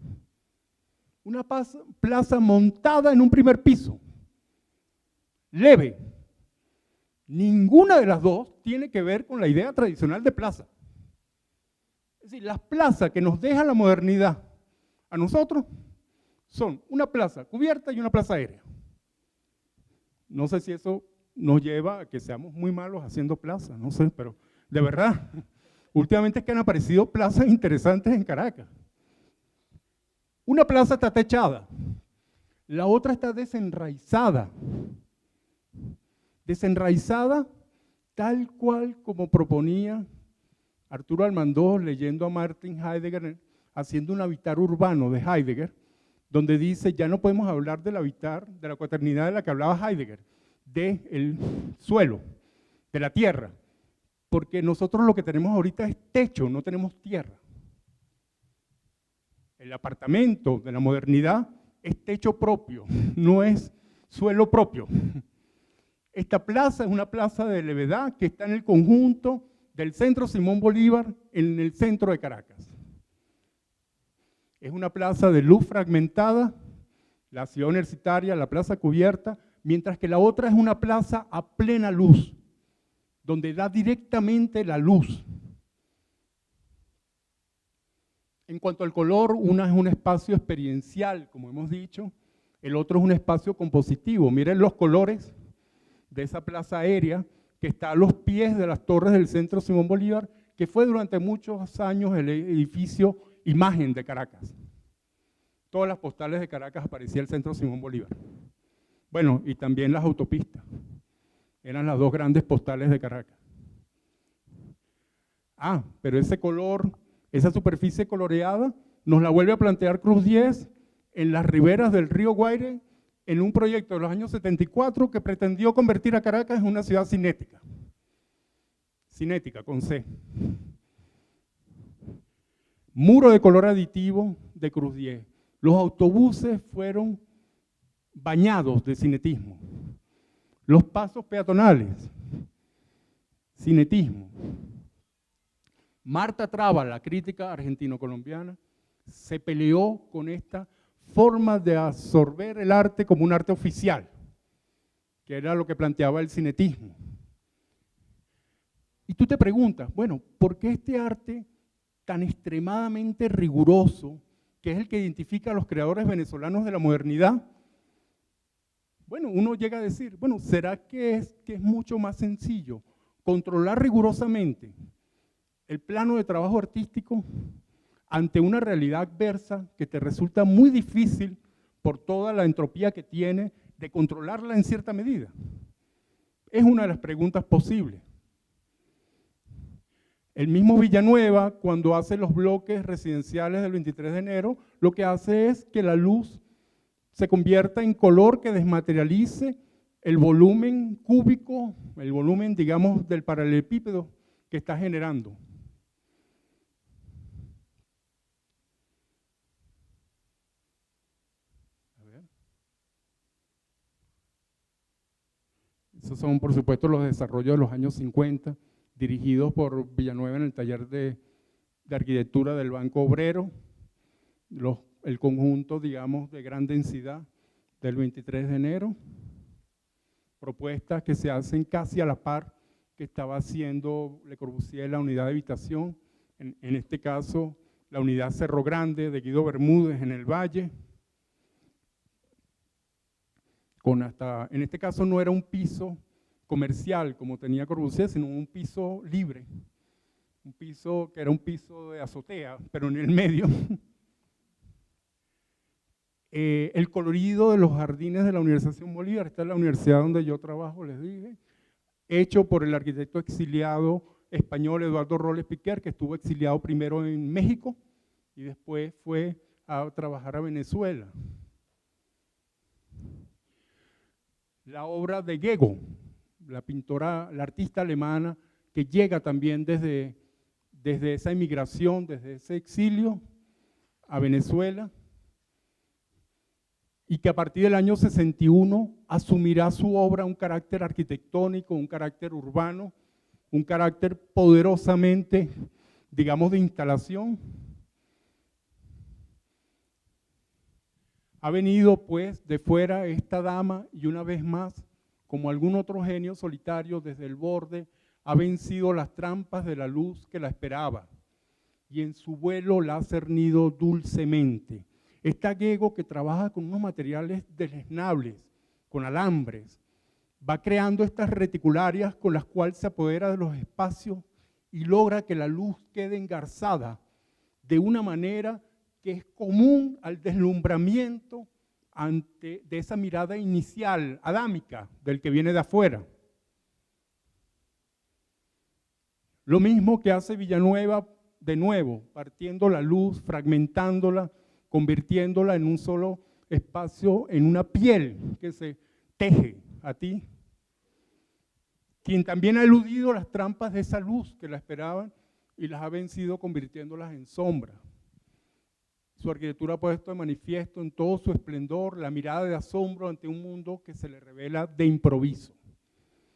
Una plaza montada en un primer piso. Leve. Ninguna de las dos tiene que ver con la idea tradicional de plaza. Es decir, las plazas que nos deja la modernidad a nosotros son una plaza cubierta y una plaza aérea. No sé si eso nos lleva a que seamos muy malos haciendo plazas, no sé, pero de verdad, últimamente es que han aparecido plazas interesantes en Caracas. Una plaza está techada, la otra está desenraizada. Desenraizada tal cual como proponía Arturo Almandós leyendo a Martin Heidegger, haciendo un habitar urbano de Heidegger, donde dice, ya no podemos hablar del habitar, de la cuaternidad de la que hablaba Heidegger, del suelo, de la tierra, porque nosotros lo que tenemos ahorita es techo, no tenemos tierra. El apartamento de la modernidad es techo propio, no es suelo propio. Esta plaza es una plaza de levedad que está en el conjunto del Centro Simón Bolívar en el centro de Caracas. Es una plaza de luz fragmentada, la ciudad universitaria, la plaza cubierta, mientras que la otra es una plaza a plena luz, donde da directamente la luz. En cuanto al color, una es un espacio experiencial, como hemos dicho, el otro es un espacio compositivo. Miren los colores de esa plaza aérea que está a los pies de las torres del Centro Simón Bolívar, que fue durante muchos años el edificio imagen de Caracas. Todas las postales de Caracas aparecía el Centro Simón Bolívar. Bueno, y también las autopistas. Eran las dos grandes postales de Caracas. Ah, pero ese color, esa superficie coloreada, nos la vuelve a plantear Cruz 10 en las riberas del río Guaire, en un proyecto de los años 74 que pretendió convertir a Caracas en una ciudad cinética. Cinética, con C. Muro de color aditivo de Cruz 10. Los autobuses fueron bañados de cinetismo. Los pasos peatonales, cinetismo. Marta Traba, la crítica argentino-colombiana, se peleó con esta forma de absorber el arte como un arte oficial, que era lo que planteaba el cinetismo. Y tú te preguntas, bueno, ¿por qué este arte tan extremadamente riguroso, que es el que identifica a los creadores venezolanos de la modernidad? Bueno, uno llega a decir, bueno, ¿será que es mucho más sencillo controlar rigurosamente el plano de trabajo artístico ante una realidad adversa que te resulta muy difícil por toda la entropía que tiene de controlarla en cierta medida? Es una de las preguntas posibles. El mismo Villanueva, cuando hace los bloques residenciales del 23 de enero, lo que hace es que la luz se convierta en color que desmaterialice el volumen cúbico, el volumen, digamos, del paralelepípedo que está generando. Esos son, por supuesto, los desarrollos de los años 50, dirigidos por Villanueva en el taller de arquitectura del Banco Obrero, el conjunto, digamos, de gran densidad del 23 de enero, propuestas que se hacen casi a la par que estaba haciendo Le Corbusier la unidad de habitación, en este caso la unidad Cerro Grande de Guido Bermúdez en el Valle, en este caso no era un piso comercial como tenía Corbusier, sino un piso libre, un piso que era un piso de azotea, pero en el medio. El colorido de los jardines de la Universidad Simón Bolívar, esta es la universidad donde yo trabajo, les dije, hecho por el arquitecto exiliado español Eduardo Robles Piquer, que estuvo exiliado primero en México y después fue a trabajar a Venezuela. La obra de Gego, la pintora, la artista alemana, que llega también desde esa emigración, desde ese exilio a Venezuela, y que a partir del año 61 asumirá su obra un carácter arquitectónico, un carácter urbano, un carácter poderosamente, digamos, de instalación. Ha venido pues de fuera esta dama y una vez más, como algún otro genio solitario desde el borde, ha vencido las trampas de la luz que la esperaba y en su vuelo la ha cernido dulcemente. Está Gego, que trabaja con unos materiales deleznables, con alambres, va creando estas reticularias con las cuales se apodera de los espacios y logra que la luz quede engarzada de una manera que es común al deslumbramiento de esa mirada inicial, adámica, del que viene de afuera. Lo mismo que hace Villanueva de nuevo, partiendo la luz, fragmentándola, convirtiéndola en un solo espacio, en una piel que se teje a ti, quien también ha eludido las trampas de esa luz que la esperaban y las ha vencido convirtiéndolas en sombra. Su arquitectura ha puesto de manifiesto en todo su esplendor la mirada de asombro ante un mundo que se le revela de improviso.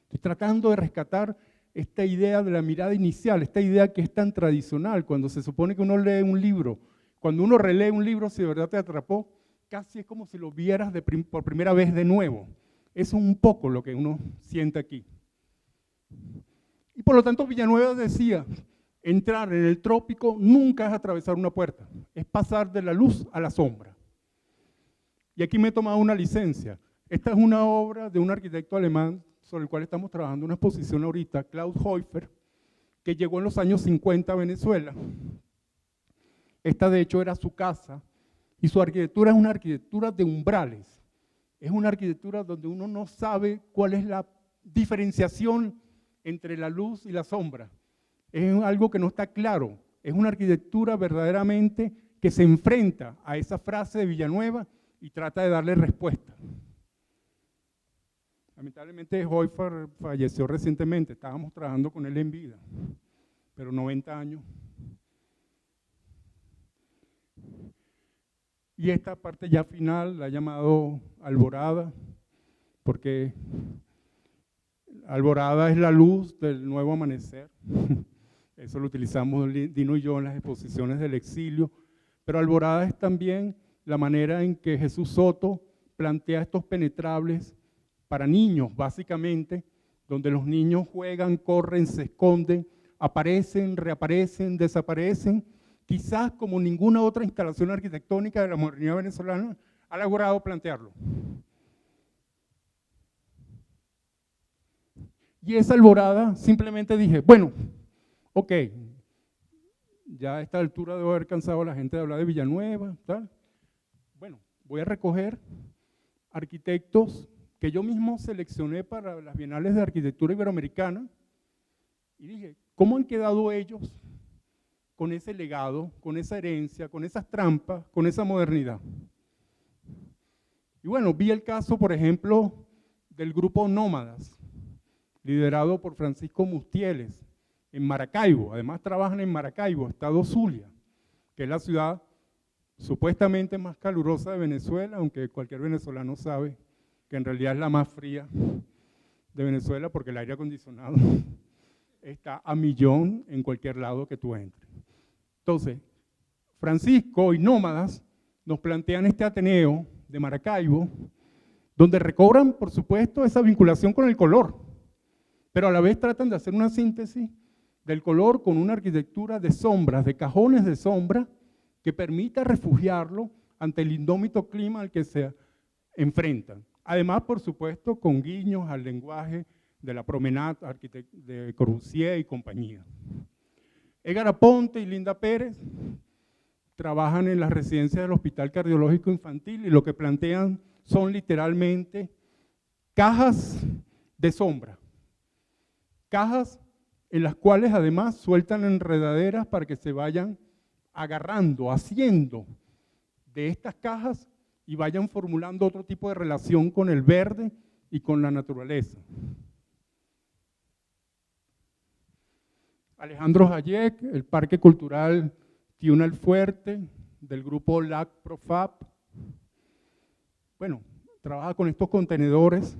Estoy tratando de rescatar esta idea de la mirada inicial, esta idea que es tan tradicional, cuando se supone que uno lee un libro. Cuando uno relee un libro, si de verdad te atrapó, casi es como si lo vieras por primera vez de nuevo. Eso es un poco lo que uno siente aquí. Y por lo tanto Villanueva decía, entrar en el trópico nunca es atravesar una puerta, es pasar de la luz a la sombra. Y aquí me he tomado una licencia. Esta es una obra de un arquitecto alemán sobre el cual estamos trabajando una exposición ahorita, Klaus Häufer, que llegó en los años 50 a Venezuela. Esta de hecho era su casa y su arquitectura es una arquitectura de umbrales. Es una arquitectura donde uno no sabe cuál es la diferenciación entre la luz y la sombra. Es algo que no está claro. Es una arquitectura verdaderamente que se enfrenta a esa frase de Villanueva y trata de darle respuesta. Lamentablemente Häufer falleció recientemente, estábamos trabajando con él en vida, pero 90 años. Y esta parte ya final la he llamado Alborada, porque Alborada es la luz del nuevo amanecer. Eso lo utilizamos Dino y yo en las exposiciones del exilio, pero Alborada es también la manera en que Jesús Soto plantea estos penetrables para niños, básicamente, donde los niños juegan, corren, se esconden, aparecen, reaparecen, desaparecen, quizás como ninguna otra instalación arquitectónica de la modernidad venezolana ha logrado plantearlo. Y esa Alborada simplemente dije, bueno, ok, ya a esta altura debo haber cansado a la gente de hablar de Villanueva, tal. Bueno, voy a recoger arquitectos que yo mismo seleccioné para las Bienales de Arquitectura Iberoamericana y dije, ¿cómo han quedado ellos con ese legado, con esa herencia, con esas trampas, con esa modernidad? Y bueno, vi el caso, por ejemplo, del grupo Nómadas, liderado por Francisco Mustieles, en Maracaibo. Además trabajan en Maracaibo, estado Zulia, que es la ciudad supuestamente más calurosa de Venezuela, aunque cualquier venezolano sabe que en realidad es la más fría de Venezuela porque el aire acondicionado está a millón en cualquier lado que tú entres. Entonces, Francisco y Nómadas nos plantean este Ateneo de Maracaibo, donde recobran, por supuesto, esa vinculación con el color, pero a la vez tratan de hacer una síntesis del color con una arquitectura de sombras, de cajones de sombra, que permita refugiarlo ante el indómito clima al que se enfrentan. Además, por supuesto, con guiños al lenguaje de la promenade de Corbusier y compañía. Edgar Aponte y Linda Pérez trabajan en las residencias del Hospital Cardiológico Infantil y lo que plantean son literalmente cajas de sombra. Cajas en las cuales además sueltan enredaderas para que se vayan agarrando, haciendo de estas cajas y vayan formulando otro tipo de relación con el verde y con la naturaleza. Alejandro Hayek, el Parque Cultural Tiuna el Fuerte, del grupo LAC Profab. Bueno, trabaja con estos contenedores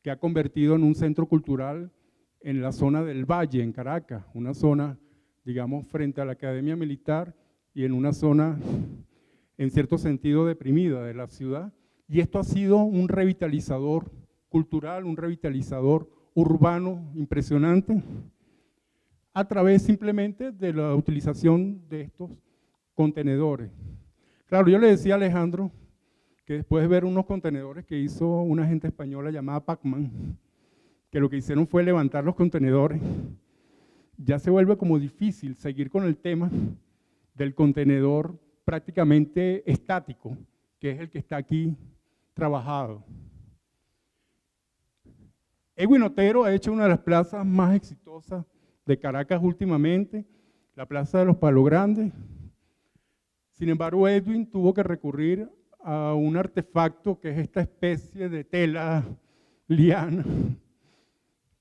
que ha convertido en un centro cultural en la zona del Valle, en Caracas, una zona, digamos, frente a la Academia Militar y en una zona, en cierto sentido, deprimida de la ciudad. Y esto ha sido un revitalizador cultural, un revitalizador urbano impresionante, a través simplemente de la utilización de estos contenedores. Claro, yo le decía a Alejandro que después de ver unos contenedores que hizo una gente española llamada Pacman, que lo que hicieron fue levantar los contenedores, ya se vuelve como difícil seguir con el tema del contenedor prácticamente estático, que es el que está aquí trabajado. Edwin Otero ha hecho una de las plazas más exitosas de Caracas últimamente, la Plaza de los Palos Grandes. Sin embargo, Edwin tuvo que recurrir a un artefacto que es esta especie de tela liana,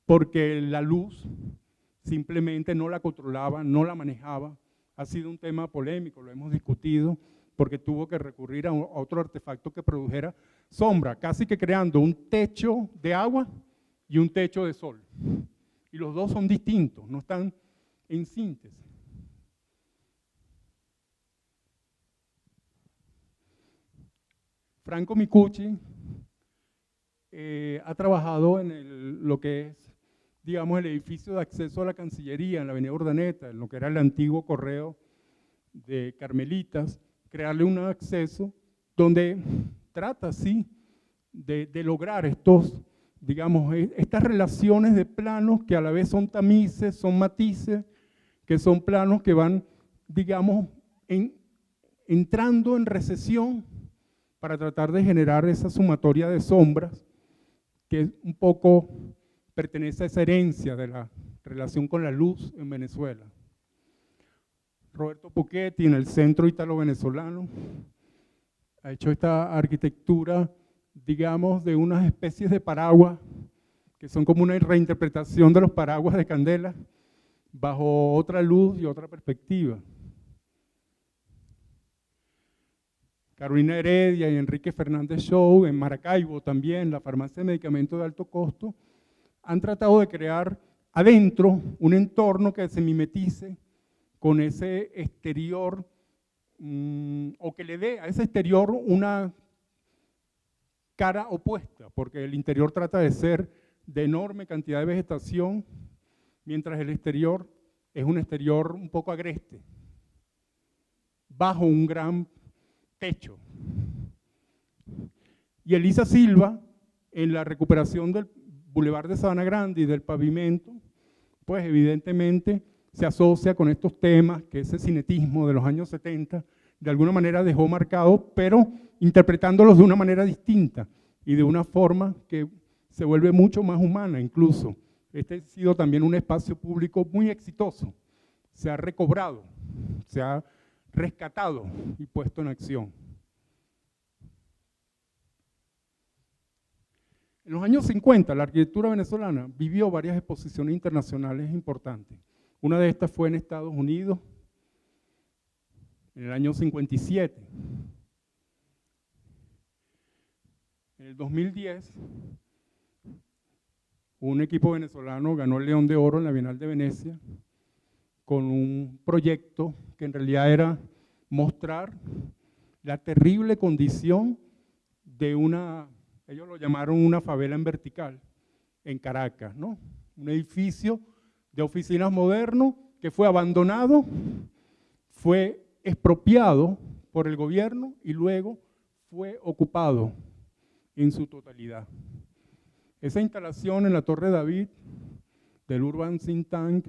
porque la luz simplemente no la controlaba, no la manejaba. Ha sido un tema polémico, lo hemos discutido, porque tuvo que recurrir a otro artefacto que produjera sombra, casi que creando un techo de agua y un techo de sol. Y los dos son distintos, no están en síntesis. Franco Micucci ha trabajado en lo que es, digamos, el edificio de acceso a la Cancillería en la avenida Urdaneta, en lo que era el antiguo correo de Carmelitas, crearle un acceso donde trata, sí, de lograr estos, digamos, estas relaciones de planos que a la vez son tamices, son matices, que son planos que van, digamos, entrando en recesión para tratar de generar esa sumatoria de sombras que un poco pertenece a esa herencia de la relación con la luz en Venezuela. Roberto Puchetti, en el Centro Ítalo-Venezolano, ha hecho esta arquitectura, digamos, de unas especies de paraguas, que son como una reinterpretación de los paraguas de Candela, bajo otra luz y otra perspectiva. Carolina Heredia y Enrique Fernández Show, en Maracaibo también, la farmacia de medicamentos de alto costo, han tratado de crear adentro un entorno que se mimetice con ese exterior o que le dé a ese exterior una cara opuesta, porque el interior trata de ser de enorme cantidad de vegetación, mientras el exterior es un exterior un poco agreste, bajo un gran techo. Y Elisa Silva, en la recuperación del Boulevard de Sabana Grande y del pavimento, pues evidentemente se asocia con estos temas que ese cinetismo de los años 70 de alguna manera dejó marcado, pero interpretándolos de una manera distinta y de una forma que se vuelve mucho más humana incluso. Este ha sido también un espacio público muy exitoso, se ha recobrado, se ha rescatado y puesto en acción. En los años 50, la arquitectura venezolana vivió varias exposiciones internacionales importantes. Una de estas fue en Estados Unidos, en el año 57. En el 2010, un equipo venezolano ganó el León de Oro en la Bienal de Venecia con un proyecto que en realidad era mostrar la terrible condición de una, ellos lo llamaron una favela en vertical, en Caracas, ¿no? Un edificio de oficinas moderno que fue abandonado, fue expropiado por el gobierno y luego fue ocupado en su totalidad. Esa instalación en la Torre David del Urban Think Tank,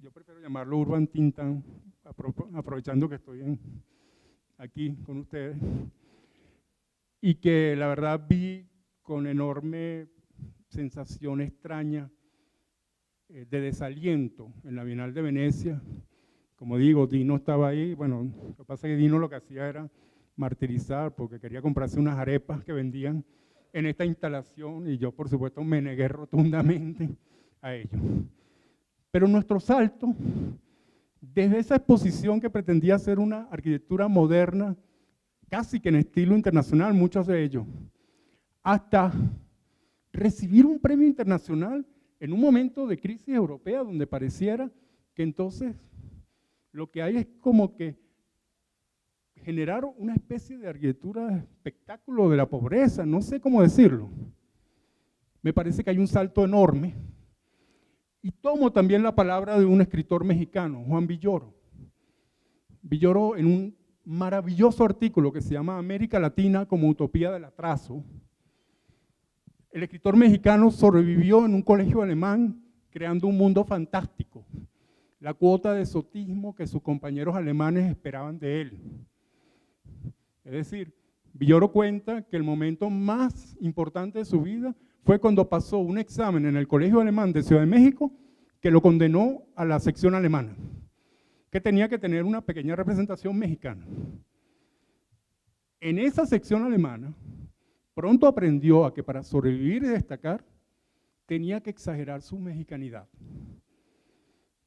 yo prefiero llamarlo Urban Think Tank, aprovechando que estoy aquí con ustedes, y que la verdad vi con enorme sensación extraña de desaliento en la Bienal de Venecia. Como digo, Dino estaba ahí, bueno, lo que pasa es que Dino lo que hacía era martirizar porque quería comprarse unas arepas que vendían en esta instalación y yo por supuesto me negué rotundamente a ello. Pero nuestro salto, desde esa exposición que pretendía ser una arquitectura moderna, casi que en estilo internacional, muchos de ellos, hasta recibir un premio internacional en un momento de crisis europea donde pareciera que entonces lo que hay es como que generar una especie de arquitectura de espectáculo de la pobreza, no sé cómo decirlo. Me parece que hay un salto enorme. Y tomo también la palabra de un escritor mexicano, Juan Villoro. Villoro, en un maravilloso artículo que se llama América Latina como utopía del atraso, el escritor mexicano sobrevivió en un colegio alemán creando un mundo fantástico, la cuota de exotismo que sus compañeros alemanes esperaban de él. Es decir, Villoro cuenta que el momento más importante de su vida fue cuando pasó un examen en el Colegio Alemán de Ciudad de México que lo condenó a la sección alemana, que tenía que tener una pequeña representación mexicana. En esa sección alemana, pronto aprendió a que para sobrevivir y destacar, tenía que exagerar su mexicanidad.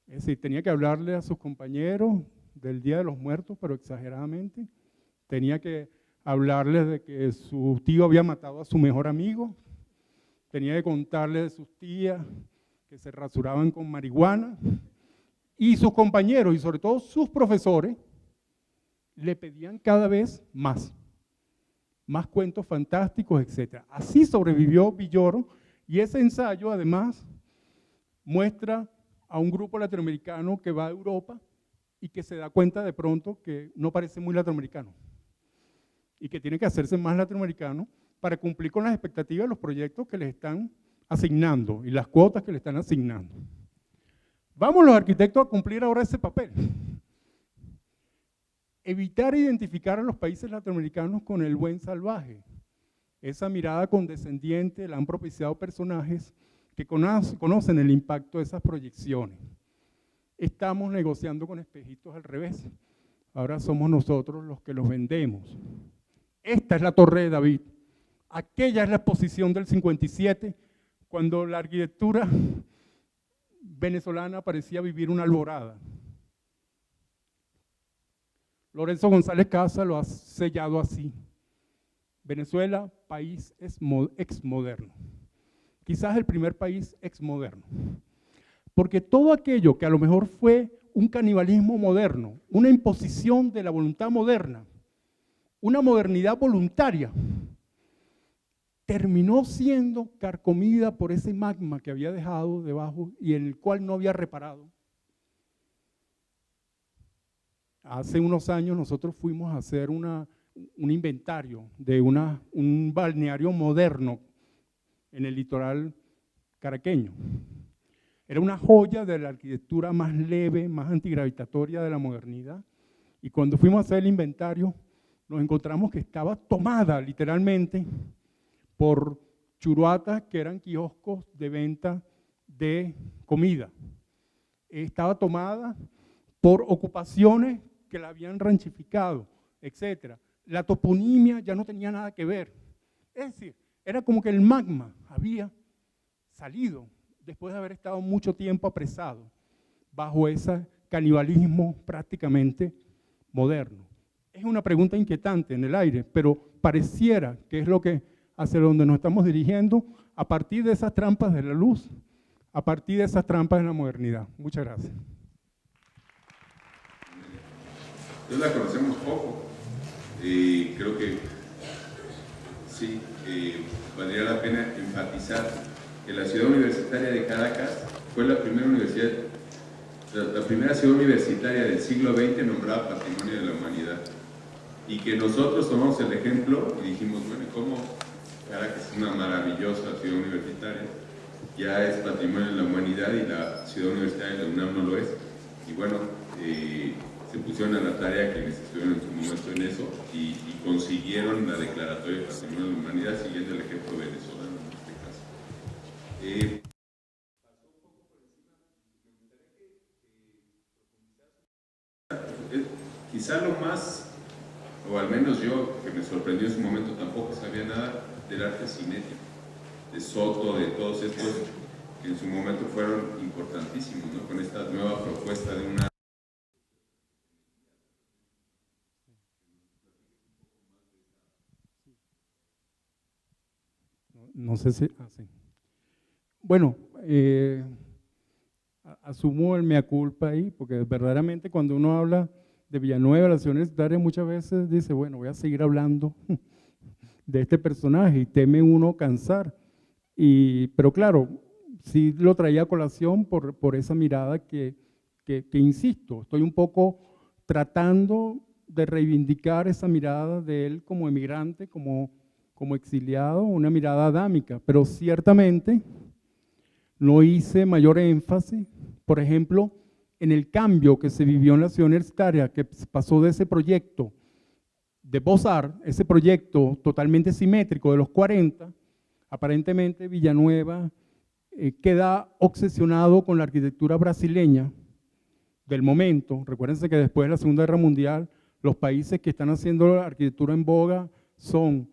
Es decir, tenía que hablarle a sus compañeros del Día de los Muertos, pero exageradamente. Tenía que hablarles de que su tío había matado a su mejor amigo. Tenía que contarles de sus tías que se rasuraban con marihuana. Y sus compañeros, y sobre todo sus profesores, le pedían cada vez más cuentos fantásticos, etc. Así sobrevivió Villoro, y ese ensayo además muestra a un grupo latinoamericano que va a Europa y que se da cuenta de pronto que no parece muy latinoamericano y que tiene que hacerse más latinoamericano para cumplir con las expectativas de los proyectos que les están asignando y las cuotas que le están asignando. Vamos los arquitectos a cumplir ahora ese papel. Evitar identificar a los países latinoamericanos con el buen salvaje. Esa mirada condescendiente la han propiciado personajes que conocen el impacto de esas proyecciones. Estamos negociando con espejitos al revés. Ahora somos nosotros los que los vendemos. Esta es la Torre de David. Aquella es la exposición del 57, cuando la arquitectura venezolana parecía vivir una alborada. Lorenzo González Casa lo ha sellado así. Venezuela, país exmoderno. Quizás el primer país exmoderno. Porque todo aquello que a lo mejor fue un canibalismo moderno, una imposición de la voluntad moderna, una modernidad voluntaria, terminó siendo carcomida por ese magma que había dejado debajo y en el cual no había reparado. Hace unos años nosotros fuimos a hacer un inventario de un balneario moderno en el litoral caraqueño. Era una joya de la arquitectura más leve, más antigravitatoria de la modernidad. Y cuando fuimos a hacer el inventario, nos encontramos que estaba tomada literalmente por churuatas que eran kioscos de venta de comida. Estaba tomada por ocupaciones que la habían ranchificado, etc. La toponimia ya no tenía nada que ver. Es decir, era como que el magma había salido después de haber estado mucho tiempo apresado bajo ese canibalismo prácticamente moderno. Es una pregunta inquietante en el aire, pero pareciera que es lo que hacia donde nos estamos dirigiendo a partir de esas trampas de la luz, a partir de esas trampas de la modernidad. Muchas gracias. Entonces la conocemos poco. Creo que sí, valdría la pena enfatizar que la ciudad universitaria de Caracas fue la primera universidad, la primera ciudad universitaria del siglo XX nombrada Patrimonio de la Humanidad. Y que nosotros tomamos el ejemplo y dijimos, bueno, ¿cómo Caracas es una maravillosa ciudad universitaria? Ya es Patrimonio de la Humanidad y la ciudad universitaria de la UNAM no lo es. Y bueno, se pusieron a la tarea quienes estuvieron en su momento en eso y consiguieron la declaratoria de Patrimonio de la Humanidad siguiendo el ejemplo venezolano en este caso. Pasó un poco por encima, me gustaría que quizá lo más, o al menos yo, que me sorprendió en su momento, tampoco sabía nada del arte cinético, de Soto, de todos estos que en su momento fueron importantísimos, ¿no? Con esta nueva propuesta de una... No sé si... sí. Bueno, asumo el mea culpa ahí, porque verdaderamente cuando uno habla de Villanueva, la ciudad universitaria, muchas veces dice, bueno, voy a seguir hablando de este personaje y teme uno cansar. Pero claro, sí lo traía a colación por esa mirada que insisto, estoy un poco tratando de reivindicar esa mirada de él como emigrante, como exiliado, una mirada adámica, pero ciertamente no hice mayor énfasis, por ejemplo, en el cambio que se vivió en la ciudad universitaria, que pasó de ese proyecto de Beaux-Arts, ese proyecto totalmente simétrico de los 40, aparentemente Villanueva queda obsesionado con la arquitectura brasileña del momento. Recuérdense que después de la Segunda Guerra Mundial, los países que están haciendo la arquitectura en boga son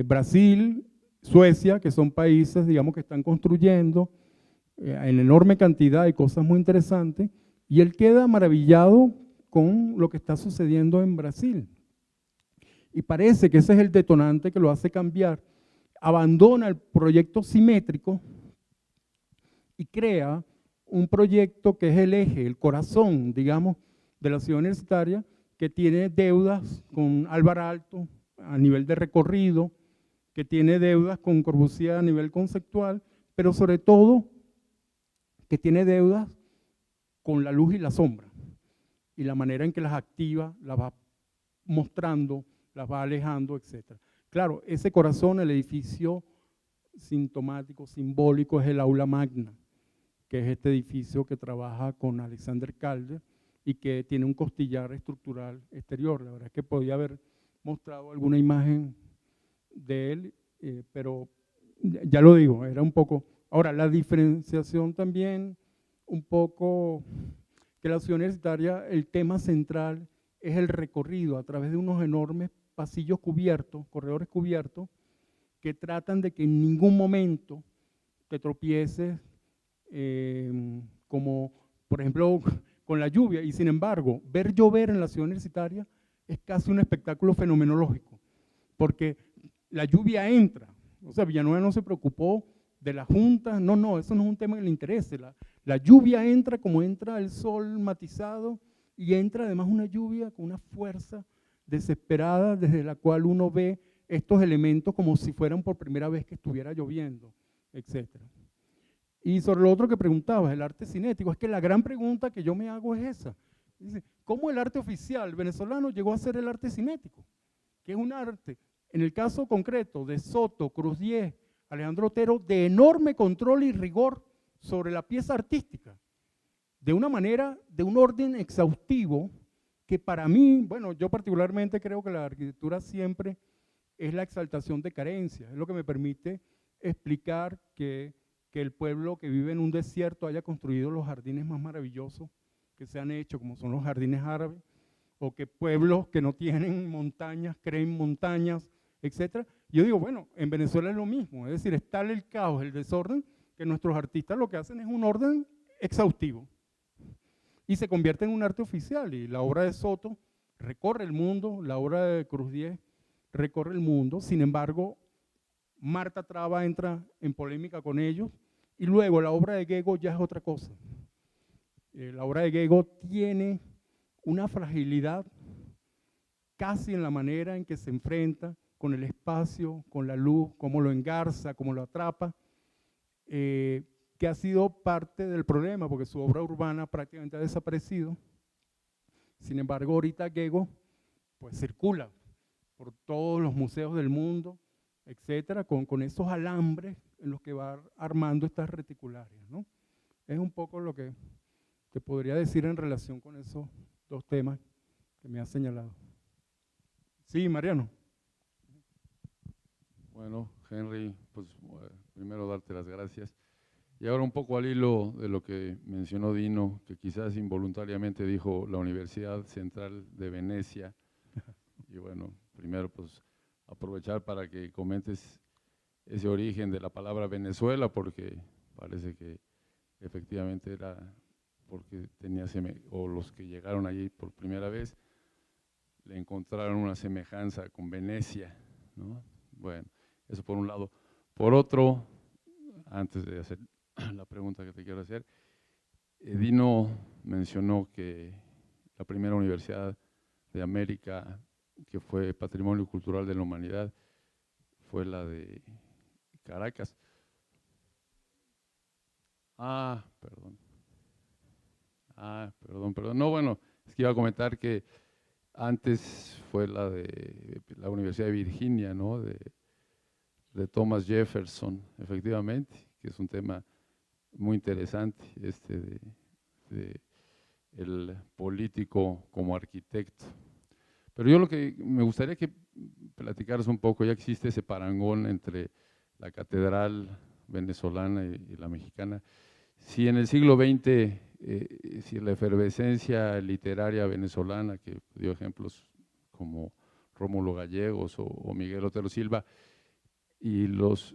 Brasil, Suecia, que son países, digamos, que están construyendo en enorme cantidad de cosas muy interesantes, y él queda maravillado con lo que está sucediendo en Brasil. Y parece que ese es el detonante que lo hace cambiar. Abandona el proyecto simétrico y crea un proyecto que es el eje, el corazón, digamos, de la ciudad universitaria, que tiene deudas con Álvar Aalto a nivel de recorrido, que tiene deudas con Corbusier a nivel conceptual, pero sobre todo que tiene deudas con la luz y la sombra, y la manera en que las activa, las va mostrando, las va alejando, etc. Claro, ese corazón, el edificio sintomático, simbólico, es el aula magna, que es este edificio que trabaja con Alexander Calder y que tiene un costillar estructural exterior. La verdad es que podía haber mostrado alguna imagen de él, pero ya lo digo, era un poco... Ahora, la diferenciación también, un poco, que la ciudad universitaria, el tema central es el recorrido a través de unos enormes pasillos cubiertos, corredores cubiertos, que tratan de que en ningún momento te tropieces, como por ejemplo con la lluvia, y sin embargo, ver llover en la ciudad universitaria es casi un espectáculo fenomenológico, porque la lluvia entra. O sea, Villanueva no se preocupó de la Junta, no, eso no es un tema que le interese. La lluvia entra como entra el sol matizado y entra además una lluvia con una fuerza desesperada desde la cual uno ve estos elementos como si fueran por primera vez que estuviera lloviendo, etc. Y sobre lo otro que preguntabas, el arte cinético, es que la gran pregunta que yo me hago es esa. Dice, ¿cómo el arte oficial venezolano llegó a ser el arte cinético? Que es un arte, en el caso concreto de Soto, Cruz Diez, Alejandro Otero, de enorme control y rigor sobre la pieza artística, de una manera, de un orden exhaustivo, que para mí, bueno, yo particularmente creo que la arquitectura siempre es la exaltación de carencias, es lo que me permite explicar que el pueblo que vive en un desierto haya construido los jardines más maravillosos que se han hecho, como son los jardines árabes, o que pueblos que no tienen montañas creen montañas, etc. Yo digo, bueno, en Venezuela es lo mismo, es decir, es tal el caos, el desorden, que nuestros artistas lo que hacen es un orden exhaustivo y se convierte en un arte oficial, y la obra de Soto recorre el mundo, la obra de Cruz Diez recorre el mundo. Sin embargo, Marta Traba entra en polémica con ellos, y luego la obra de Gego ya es otra cosa. La obra de Gego tiene una fragilidad casi en la manera en que se enfrenta con el espacio, con la luz, cómo lo engarza, cómo lo atrapa, que ha sido parte del problema, porque su obra urbana prácticamente ha desaparecido. Sin embargo, ahorita Gego pues circula por todos los museos del mundo, etcétera, con esos alambres en los que va armando estas reticulares, ¿no? Es un poco lo que te podría decir en relación con esos dos temas que me has señalado. Sí, Mariano. Bueno, Henry, pues primero darte las gracias. Y ahora un poco al hilo de lo que mencionó Dino, que quizás involuntariamente dijo la Universidad Central de Venecia. Y bueno, primero pues aprovechar para que comentes ese origen de la palabra Venezuela, porque parece que efectivamente era porque tenía o los que llegaron allí por primera vez le encontraron una semejanza con Venecia, ¿no? Bueno, eso por un lado. Por otro, antes de hacer la pregunta que te quiero hacer, Dino mencionó que la primera universidad de América que fue Patrimonio Cultural de la Humanidad fue la de Caracas. Perdón. No, bueno, es que iba a comentar que antes fue la de la Universidad de Virginia, ¿no? De Thomas Jefferson, efectivamente, que es un tema muy interesante, de el político como arquitecto. Pero yo lo que me gustaría que platicaras un poco, ya existe ese parangón entre la catedral venezolana y la mexicana. Si en el siglo XX, si la efervescencia literaria venezolana, que dio ejemplos como Rómulo Gallegos o Miguel Otero Silva, y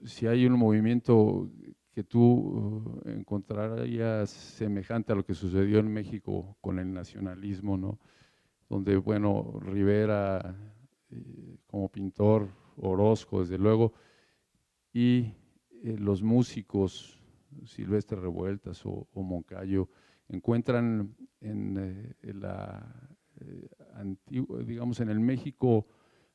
si hay un movimiento que tú encontrarías semejante a lo que sucedió en México con el nacionalismo, ¿no? Donde, bueno, Rivera como pintor, Orozco, desde luego, y los músicos, Silvestre Revueltas o Moncayo, encuentran en digamos, en el México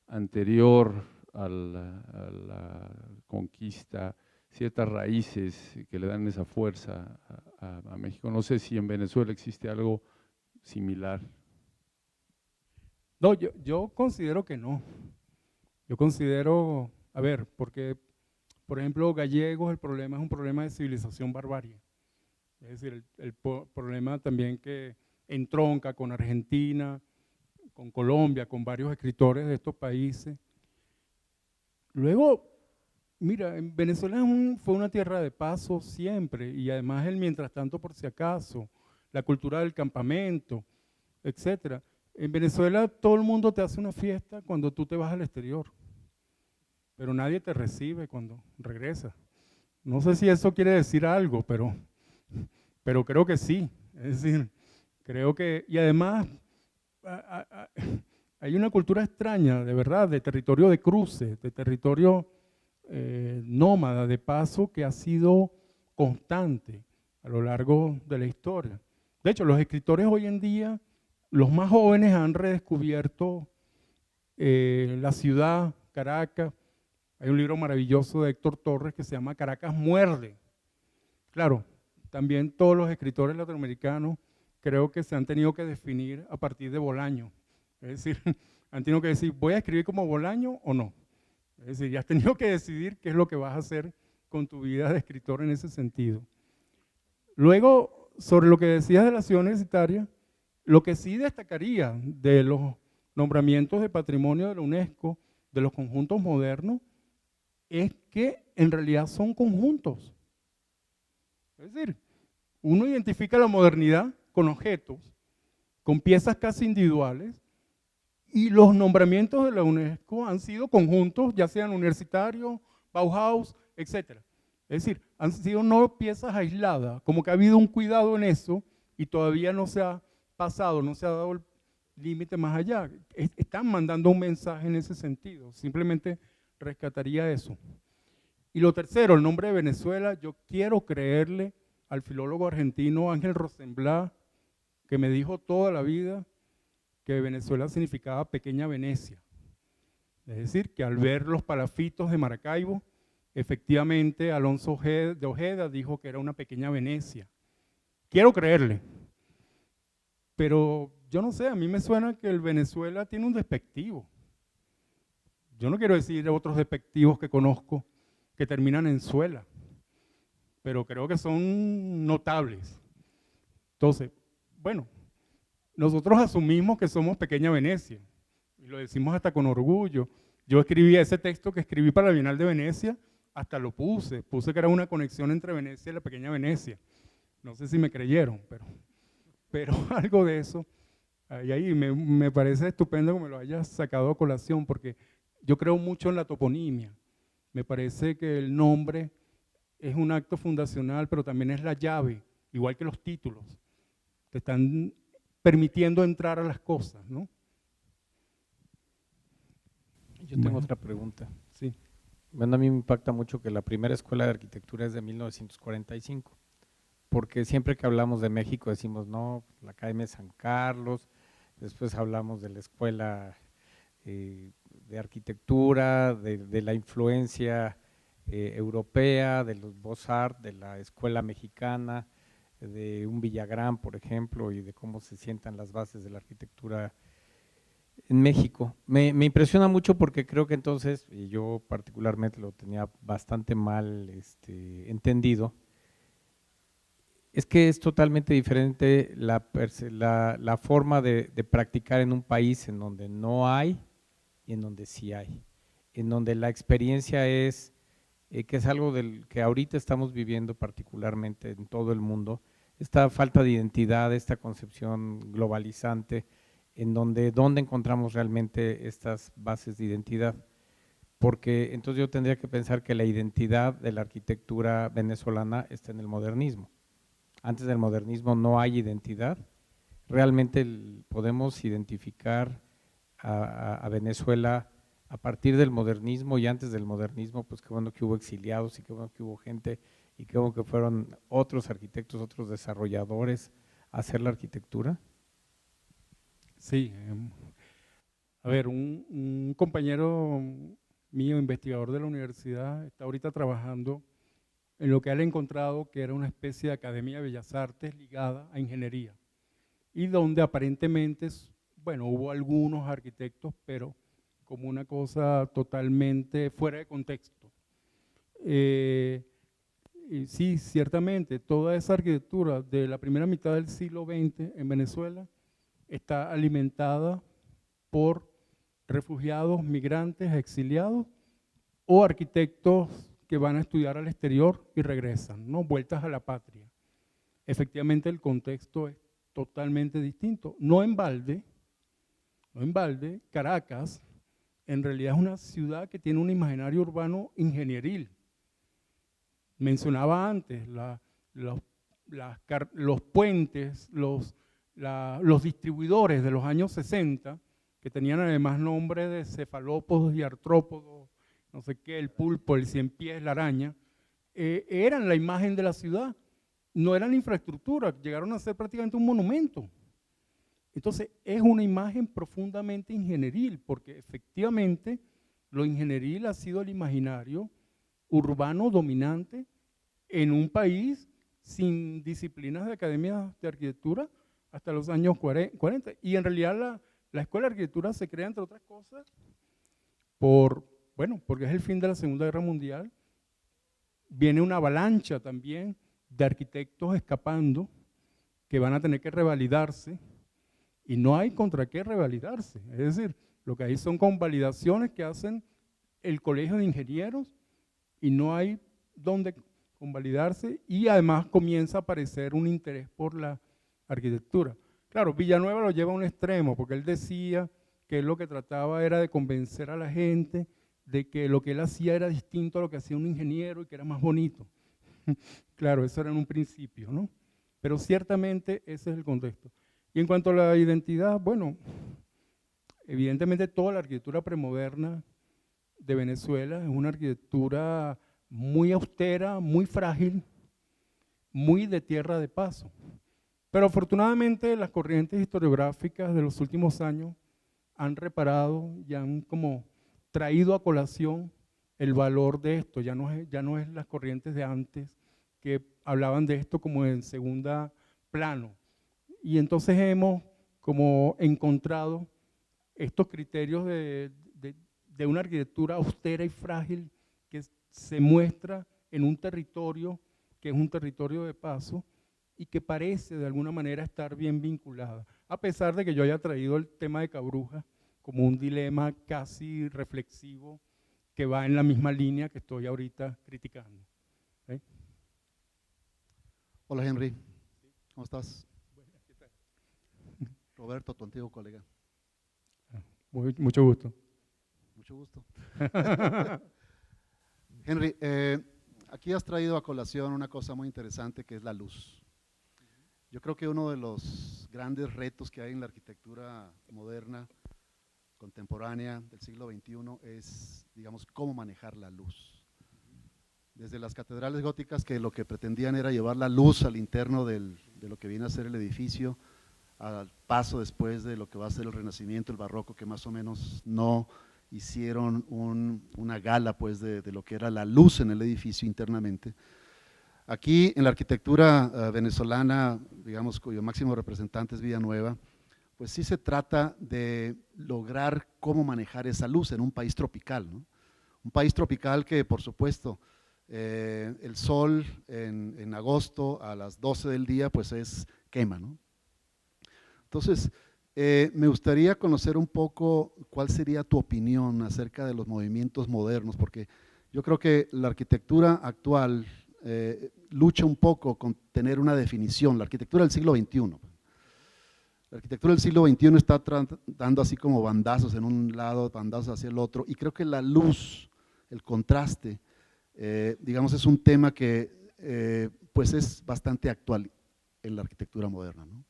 anterior a la conquista, ciertas raíces que le dan esa fuerza a México. No sé si en Venezuela existe algo similar. No, yo considero que no. Yo considero, a ver, porque, por ejemplo, Gallegos, el problema es un problema de civilización barbarie. Es decir, el problema también que entronca con Argentina, con Colombia, con varios escritores de estos países. Luego, mira, en Venezuela fue una tierra de paso siempre, y además el mientras tanto por si acaso, la cultura del campamento, etcétera. En Venezuela todo el mundo te hace una fiesta cuando tú te vas al exterior, pero nadie te recibe cuando regresas. No sé si eso quiere decir algo, pero creo que sí. Es decir, creo que, y además hay una cultura extraña, de verdad, de territorio de cruce, de territorio nómada, de paso, que ha sido constante. a lo largo de la historia. De hecho, los escritores hoy en día, los más jóvenes han redescubierto la ciudad, Caracas. Hay un libro maravilloso de Héctor Torres que se llama Caracas muerde. Claro, también todos los escritores latinoamericanos creo que se han tenido que definir a partir de Bolaño. Es decir, han tenido que decir, ¿voy a escribir como Bolaño o no? Es decir, ya has tenido que decidir qué es lo que vas a hacer con tu vida de escritor en ese sentido. Luego, sobre lo que decías de la ciudad universitaria, lo que sí destacaría de los nombramientos de patrimonio de la UNESCO, de los conjuntos modernos, es que en realidad son conjuntos. Es decir, uno identifica la modernidad con objetos, con piezas casi individuales, y los nombramientos de la UNESCO han sido conjuntos, ya sean universitarios, Bauhaus, etc. Es decir, han sido no piezas aisladas, como que ha habido un cuidado en eso y todavía no se ha pasado, no se ha dado el límite más allá. Están mandando un mensaje en ese sentido, simplemente rescataría eso. Y lo tercero, el nombre de Venezuela, yo quiero creerle al filólogo argentino Ángel Rosenblatt, que me dijo toda la vida que Venezuela significaba pequeña Venecia. Es decir, que al ver los palafitos de Maracaibo, efectivamente Alonso de Ojeda dijo que era una pequeña Venecia. Quiero creerle, pero yo no sé, a mí me suena que el Venezuela tiene un despectivo. Yo no quiero decir otros despectivos que conozco que terminan en suela, pero creo que son notables. Entonces, bueno, nosotros asumimos que somos pequeña Venecia, y lo decimos hasta con orgullo. Yo escribí ese texto que escribí para la Bienal de Venecia, hasta lo puse que era una conexión entre Venecia y la pequeña Venecia. No sé si me creyeron, pero algo de eso. Y ahí me parece estupendo que me lo hayas sacado a colación, porque yo creo mucho en la toponimia. Me parece que el nombre es un acto fundacional, pero también es la llave, igual que los títulos. Te están permitiendo entrar a las cosas, ¿no? Yo tengo otra pregunta. Sí. Bueno, a mí me impacta mucho que la primera escuela de arquitectura es de 1945, porque siempre que hablamos de México decimos, no, la Academia de San Carlos, después hablamos de la escuela de arquitectura, de la influencia europea, de los Beaux-Arts, de la escuela mexicana, de un Villagrán, por ejemplo, y de cómo se sientan las bases de la arquitectura en México. Me impresiona mucho porque creo que entonces, y yo particularmente lo tenía bastante mal entendido, es que es totalmente diferente la forma de practicar en un país en donde no hay y en donde sí hay, en donde la experiencia es que es algo que ahorita estamos viviendo particularmente en todo el mundo, esta falta de identidad, esta concepción globalizante, en donde encontramos realmente estas bases de identidad. Porque entonces yo tendría que pensar que la identidad de la arquitectura venezolana está en el modernismo. Antes del modernismo no hay identidad. Realmente podemos identificar a Venezuela a partir del modernismo, y antes del modernismo, pues qué bueno que hubo exiliados y qué bueno que hubo gente y qué bueno que fueron otros arquitectos, otros desarrolladores a hacer la arquitectura. Sí, a ver, un compañero mío, investigador de la universidad, está ahorita trabajando en lo que él ha encontrado que era una especie de Academia de Bellas Artes ligada a ingeniería, y donde aparentemente, bueno, hubo algunos arquitectos, pero como una cosa totalmente fuera de contexto. Y sí, ciertamente, toda esa arquitectura de la primera mitad del siglo XX en Venezuela está alimentada por refugiados, migrantes, exiliados o arquitectos que van a estudiar al exterior y regresan, ¿no? Vueltas a la patria. Efectivamente, el contexto es totalmente distinto. No en balde, Caracas en realidad es una ciudad que tiene un imaginario urbano ingenieril. Mencionaba antes los puentes, los distribuidores de los años 60, que tenían además nombre de cefalópodos y artrópodos, no sé qué, el pulpo, el cien pies, la araña, eran la imagen de la ciudad. no eran infraestructura, llegaron a ser prácticamente un monumento. Entonces, es una imagen profundamente ingenieril, porque efectivamente lo ingenieril ha sido el imaginario urbano dominante en un país sin disciplinas de academias de arquitectura hasta los años 40. Y en realidad la Escuela de Arquitectura se crea, entre otras cosas, porque es el fin de la Segunda Guerra Mundial. Viene una avalancha también de arquitectos escapando que van a tener que revalidarse, y no hay contra qué revalidarse. Es decir, lo que hay son convalidaciones que hacen el Colegio de Ingenieros y no hay donde convalidarse, y además comienza a aparecer un interés por la arquitectura. Claro, Villanueva lo lleva a un extremo, porque él decía que él lo que trataba era de convencer a la gente de que lo que él hacía era distinto a lo que hacía un ingeniero y que era más bonito. Claro, eso era en un principio, ¿no? Pero ciertamente ese es el contexto. Y en cuanto a la identidad, bueno, evidentemente toda la arquitectura premoderna de Venezuela es una arquitectura muy austera, muy frágil, muy de tierra de paso. Pero afortunadamente las corrientes historiográficas de los últimos años han reparado y han como traído a colación el valor de esto. Ya no es las corrientes de antes que hablaban de esto como en segunda plano. Y entonces hemos como encontrado estos criterios de una arquitectura austera y frágil que se muestra en un territorio que es un territorio de paso y que parece de alguna manera estar bien vinculada, a pesar de que yo haya traído el tema de Cabruja como un dilema casi reflexivo que va en la misma línea que estoy ahorita criticando. ¿Sí? Hola Henry, ¿cómo estás? Roberto, tu antiguo colega. Mucho gusto. Mucho gusto. Henry, aquí has traído a colación una cosa muy interesante que es la luz. Yo creo que uno de los grandes retos que hay en la arquitectura moderna, contemporánea del siglo XXI es, digamos, cómo manejar la luz. Desde las catedrales góticas, que lo que pretendían era llevar la luz al interno de lo que viene a ser el edificio, al paso después de lo que va a ser el Renacimiento, el Barroco, que más o menos no hicieron una gala pues de lo que era la luz en el edificio internamente. Aquí en la arquitectura venezolana, digamos, cuyo máximo representante es Villanueva, pues sí se trata de lograr cómo manejar esa luz en un país tropical, ¿no? Un país tropical que, por supuesto, el sol en agosto a las 12 del día pues quema, ¿no? Entonces, me gustaría conocer un poco cuál sería tu opinión acerca de los movimientos modernos, porque yo creo que la arquitectura actual lucha un poco con tener una definición, la arquitectura del siglo XXI. La arquitectura del siglo XXI está dando así como bandazos en un lado, bandazos hacia el otro, y creo que la luz, el contraste, digamos, es un tema que pues es bastante actual en la arquitectura moderna, ¿no?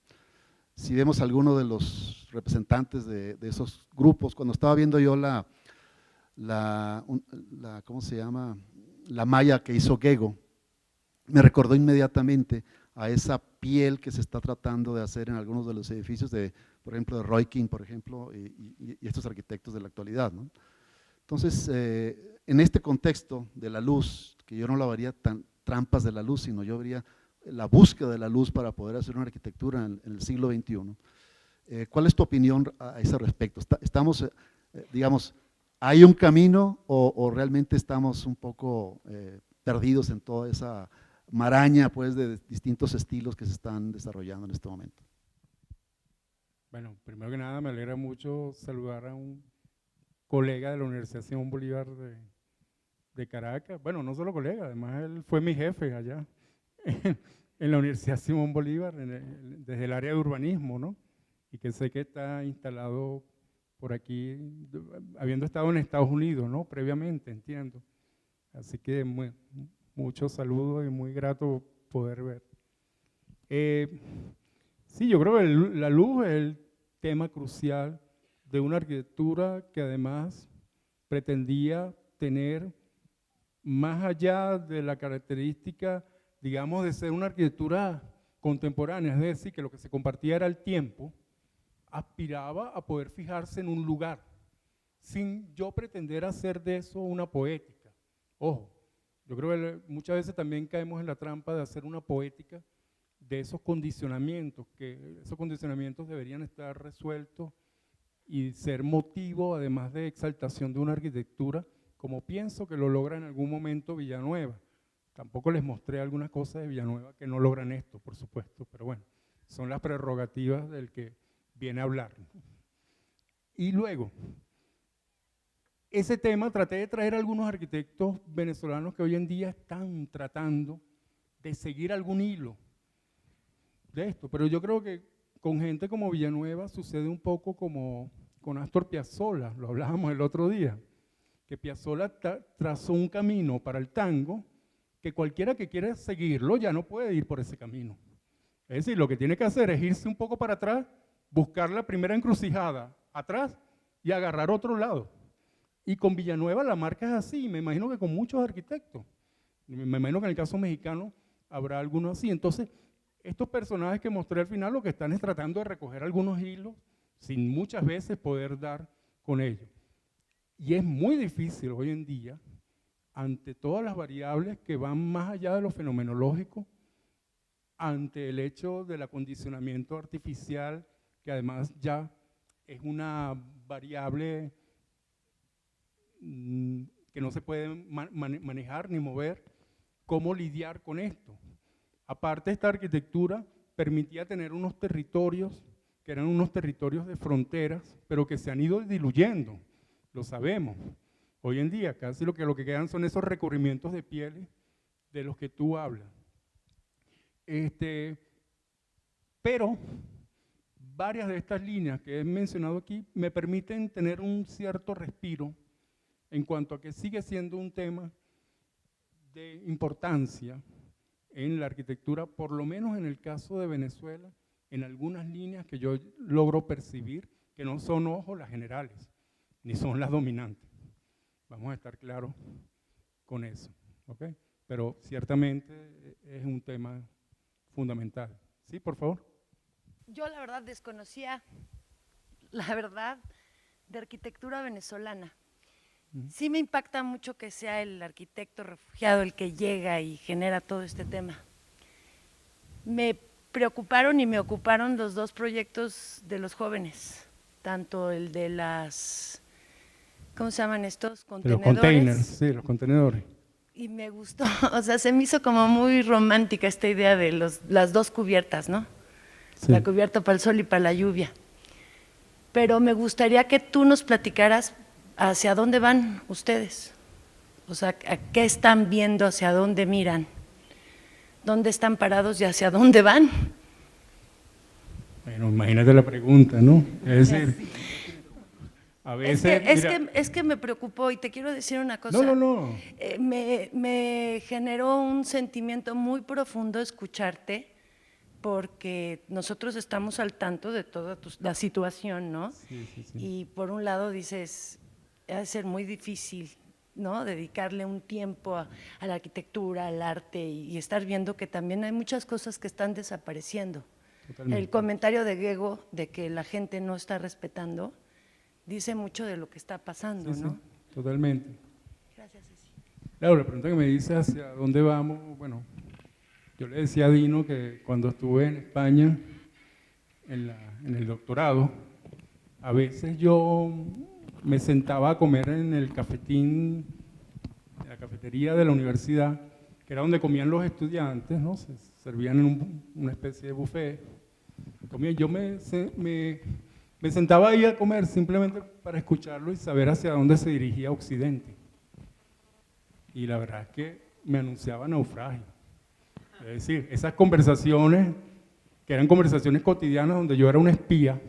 Si vemos alguno de los representantes de esos grupos, cuando estaba viendo yo ¿cómo se llama? La malla que hizo Gego, me recordó inmediatamente a esa piel que se está tratando de hacer en algunos de los edificios, por ejemplo, de Roy King, por ejemplo, y estos arquitectos de la actualidad, ¿no? Entonces, en este contexto de la luz, que yo no lo vería tan trampas de la luz, sino yo vería la búsqueda de la luz para poder hacer una arquitectura en el siglo XXI. ¿Cuál es tu opinión a ese respecto? ¿Estamos, digamos, hay un camino o realmente estamos un poco perdidos en toda esa maraña pues, de distintos estilos que se están desarrollando en este momento? Bueno, primero que nada me alegra mucho saludar a un colega de la Universidad Simón Bolívar de Caracas. Bueno, no solo colega, además él fue mi jefe allá en la Universidad Simón Bolívar, desde el área de urbanismo, ¿no? Y que sé que está instalado por aquí, habiendo estado en Estados Unidos, ¿no? Previamente, entiendo. Así que muchos saludos y muy grato poder ver. Sí, yo creo que la luz es el tema crucial de una arquitectura que además pretendía tener, más allá de la característica digamos, de ser una arquitectura contemporánea, es decir, que lo que se compartía era el tiempo, aspiraba a poder fijarse en un lugar, sin yo pretender hacer de eso una poética. Ojo, yo creo que muchas veces también caemos en la trampa de hacer una poética de esos condicionamientos, que esos condicionamientos deberían estar resueltos y ser motivo, además de exaltación de una arquitectura, como pienso que lo logra en algún momento Villanueva. Tampoco les mostré algunas cosas de Villanueva que no logran esto, por supuesto, pero bueno, son las prerrogativas del que viene a hablar. Y luego, ese tema traté de traer a algunos arquitectos venezolanos que hoy en día están tratando de seguir algún hilo de esto, pero yo creo que con gente como Villanueva sucede un poco como con Astor Piazzolla, lo hablábamos el otro día, que Piazzolla trazó un camino para el tango que cualquiera que quiera seguirlo ya no puede ir por ese camino. Es decir, lo que tiene que hacer es irse un poco para atrás, buscar la primera encrucijada atrás y agarrar otro lado. Y con Villanueva la marca es así, me imagino que con muchos arquitectos. Me imagino que en el caso mexicano habrá algunos así. Entonces, estos personajes que mostré al final lo que están es tratando de recoger algunos hilos sin muchas veces poder dar con ellos. Y es muy difícil hoy en día, ante todas las variables que van más allá de lo fenomenológico, ante el hecho del acondicionamiento artificial, que además ya es una variable que no se puede manejar ni mover, cómo lidiar con esto. Aparte, esta arquitectura permitía tener unos territorios que eran unos territorios de fronteras, pero que se han ido diluyendo, lo sabemos. Hoy en día casi lo que quedan son esos recubrimientos de pieles de los que tú hablas. Pero varias de estas líneas que he mencionado aquí me permiten tener un cierto respiro en cuanto a que sigue siendo un tema de importancia en la arquitectura, por lo menos en el caso de Venezuela, en algunas líneas que yo logro percibir, que no son, ojo, las generales, ni son las dominantes. Vamos a estar claros con eso, ¿ok? Pero ciertamente es un tema fundamental. Sí, por favor. Yo la verdad desconocía, la verdad, de arquitectura venezolana. Sí me impacta mucho que sea el arquitecto refugiado el que llega y genera todo este tema. Me preocuparon y me ocuparon los dos proyectos de los jóvenes, tanto el de las, ¿cómo se llaman estos? Contenedores. Los containers, sí, los contenedores. Y me gustó, o sea, se me hizo como muy romántica esta idea de las dos cubiertas, ¿no? Sí. La cubierta para el sol y para la lluvia. Pero me gustaría que tú nos platicaras hacia dónde van ustedes, o sea, a qué están viendo, hacia dónde miran, dónde están parados y hacia dónde van. Bueno, imagínate la pregunta, ¿no? Es decir, a veces… Es que me preocupó y te quiero decir una cosa. No. Me generó un sentimiento muy profundo escucharte, porque nosotros estamos al tanto de toda la situación, ¿no? Sí. Y por un lado dices, ha de ser muy difícil, ¿no? Dedicarle un tiempo a la arquitectura, al arte y estar viendo que también hay muchas cosas que están desapareciendo. Totalmente. El comentario de Gego de que la gente no está respetando dice mucho de lo que está pasando, sí, ¿no? Sí, totalmente. Gracias, Ceci. Claro, la pregunta que me dice hacia dónde vamos, bueno, yo le decía a Dino que cuando estuve en España, en el doctorado, a veces yo me sentaba a comer en el cafetín, en la cafetería de la universidad, que era donde comían los estudiantes, ¿no? Se servían en una especie de buffet. Yo me sentaba ahí a comer simplemente para escucharlo y saber hacia dónde se dirigía Occidente. Y la verdad es que me anunciaba naufragio. Es decir, esas conversaciones, que eran conversaciones cotidianas donde yo era un espía,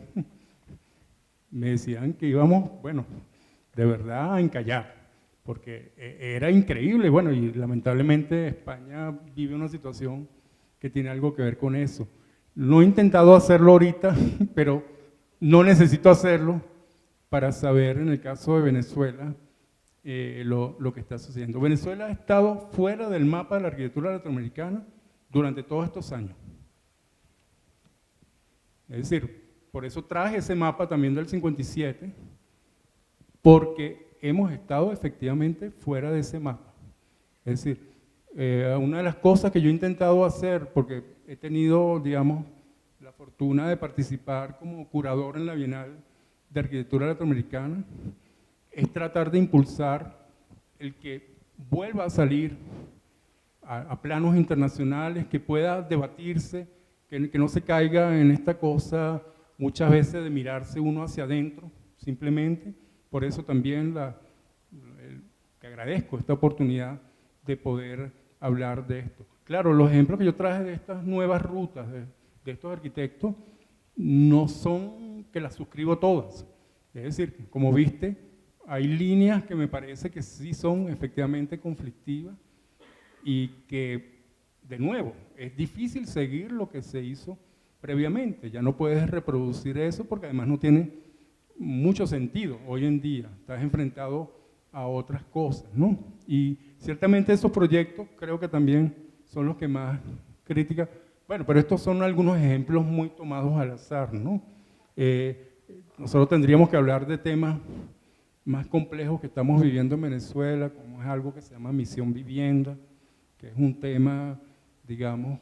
me decían que íbamos, bueno, de verdad a encallar, porque era increíble, bueno, y lamentablemente España vive una situación que tiene algo que ver con eso. No he intentado hacerlo ahorita, pero no necesito hacerlo para saber, en el caso de Venezuela, lo que está sucediendo. Venezuela ha estado fuera del mapa de la arquitectura latinoamericana durante todos estos años. Es decir, por eso traje ese mapa también del 57, porque hemos estado efectivamente fuera de ese mapa. Es decir, una de las cosas que yo he intentado hacer, porque he tenido, digamos, la fortuna de participar como curador en la Bienal de Arquitectura Latinoamericana, es tratar de impulsar el que vuelva a salir a planos internacionales, que pueda debatirse, que no se caiga en esta cosa muchas veces de mirarse uno hacia adentro, simplemente. Por eso también que agradezco esta oportunidad de poder hablar de esto. Claro, los ejemplos que yo traje de estas nuevas rutas de estos arquitectos no son que las suscribo todas. Es decir, como viste, hay líneas que me parece que sí son efectivamente conflictivas y que, de nuevo, es difícil seguir lo que se hizo previamente. Ya no puedes reproducir eso porque además no tiene mucho sentido hoy en día. Estás enfrentado a otras cosas, ¿no? Y ciertamente esos proyectos creo que también son los que más crítica. Bueno, pero estos son algunos ejemplos muy tomados al azar, ¿no? Nosotros tendríamos que hablar de temas más complejos que estamos viviendo en Venezuela, como es algo que se llama Misión Vivienda, que es un tema, digamos,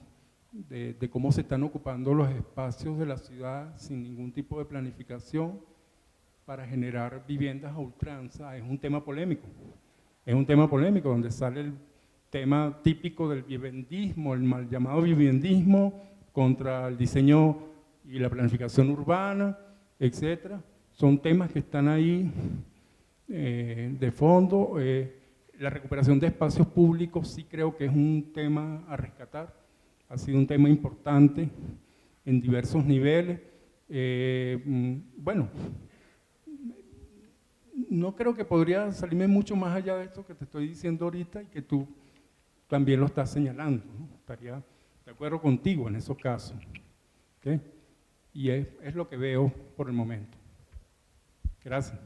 de cómo se están ocupando los espacios de la ciudad sin ningún tipo de planificación para generar viviendas a ultranza. Es un tema polémico. Es un tema polémico donde sale el tema típico del vivendismo, el mal llamado vivendismo contra el diseño y la planificación urbana, etcétera. Son temas que están ahí de fondo. La recuperación de espacios públicos sí creo que es un tema a rescatar. Ha sido un tema importante en diversos niveles. Bueno, no creo que podría salirme mucho más allá de esto que te estoy diciendo ahorita y que tú también lo estás señalando, ¿no? Estaría de acuerdo contigo en esos casos. ¿Okay? Y es lo que veo por el momento. Gracias.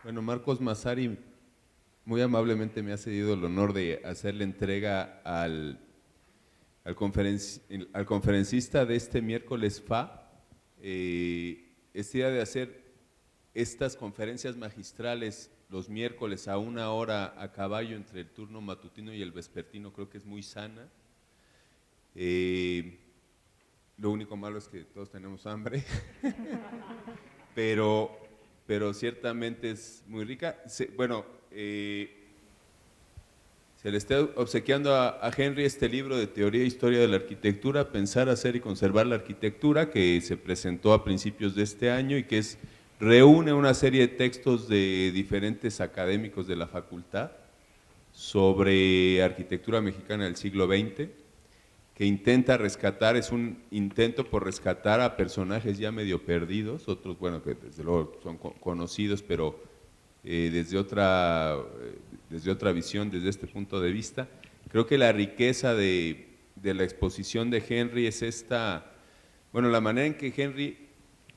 Bueno, Marcos Massari muy amablemente me ha cedido el honor de hacerle entrega al conferencista de este miércoles FA, esta idea de hacer estas conferencias magistrales los miércoles a 1 hora a caballo entre el turno matutino y el vespertino, creo que es muy sana. Lo único malo es que todos tenemos hambre, pero ciertamente es muy rica. Bueno, se le está obsequiando a Henry este libro de Teoría e Historia de la Arquitectura, Pensar, Hacer y Conservar la Arquitectura, que se presentó a principios de este año y que reúne una serie de textos de diferentes académicos de la facultad sobre arquitectura mexicana del siglo XX, que intenta rescatar, es un intento por rescatar a personajes ya medio perdidos, otros, bueno, que desde luego son conocidos, pero desde otra visión, desde este punto de vista. Creo que la riqueza de la exposición de Henry es esta, bueno, la manera en que Henry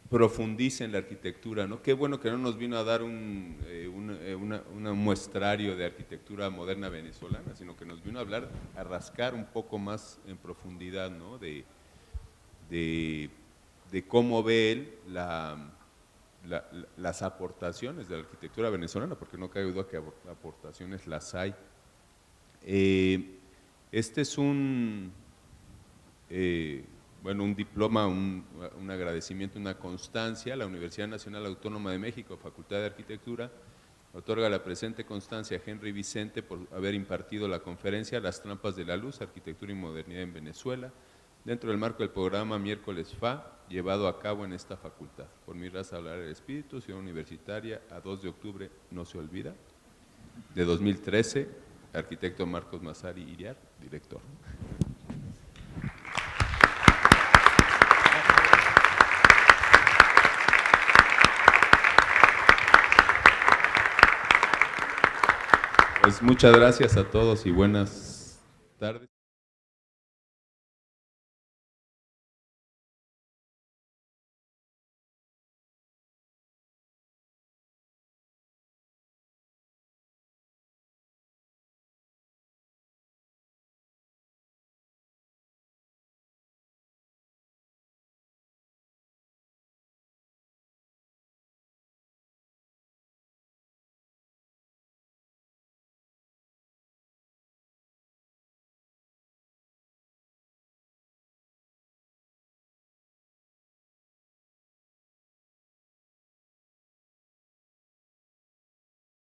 profundiza en la arquitectura, ¿no? Qué bueno que no nos vino a dar un muestrario de arquitectura moderna venezolana, sino que nos vino a hablar, a rascar un poco más en profundidad, ¿no? de cómo ve él las aportaciones de la arquitectura venezolana, porque no cabe duda que aportaciones las hay. Este es un diploma, un agradecimiento, una constancia. La Universidad Nacional Autónoma de México, Facultad de Arquitectura, otorga la presente constancia a Henry Vicente por haber impartido la conferencia Las trampas de la luz, arquitectura y modernidad en Venezuela, dentro del marco del programa Miércoles FA, llevado a cabo en esta facultad. Por mi raza hablar el espíritu, Ciudad Universitaria, a 2 de octubre, no se olvida, de 2013, arquitecto Marcos Massari Iriar, director. Pues muchas gracias a todos y buenas tardes.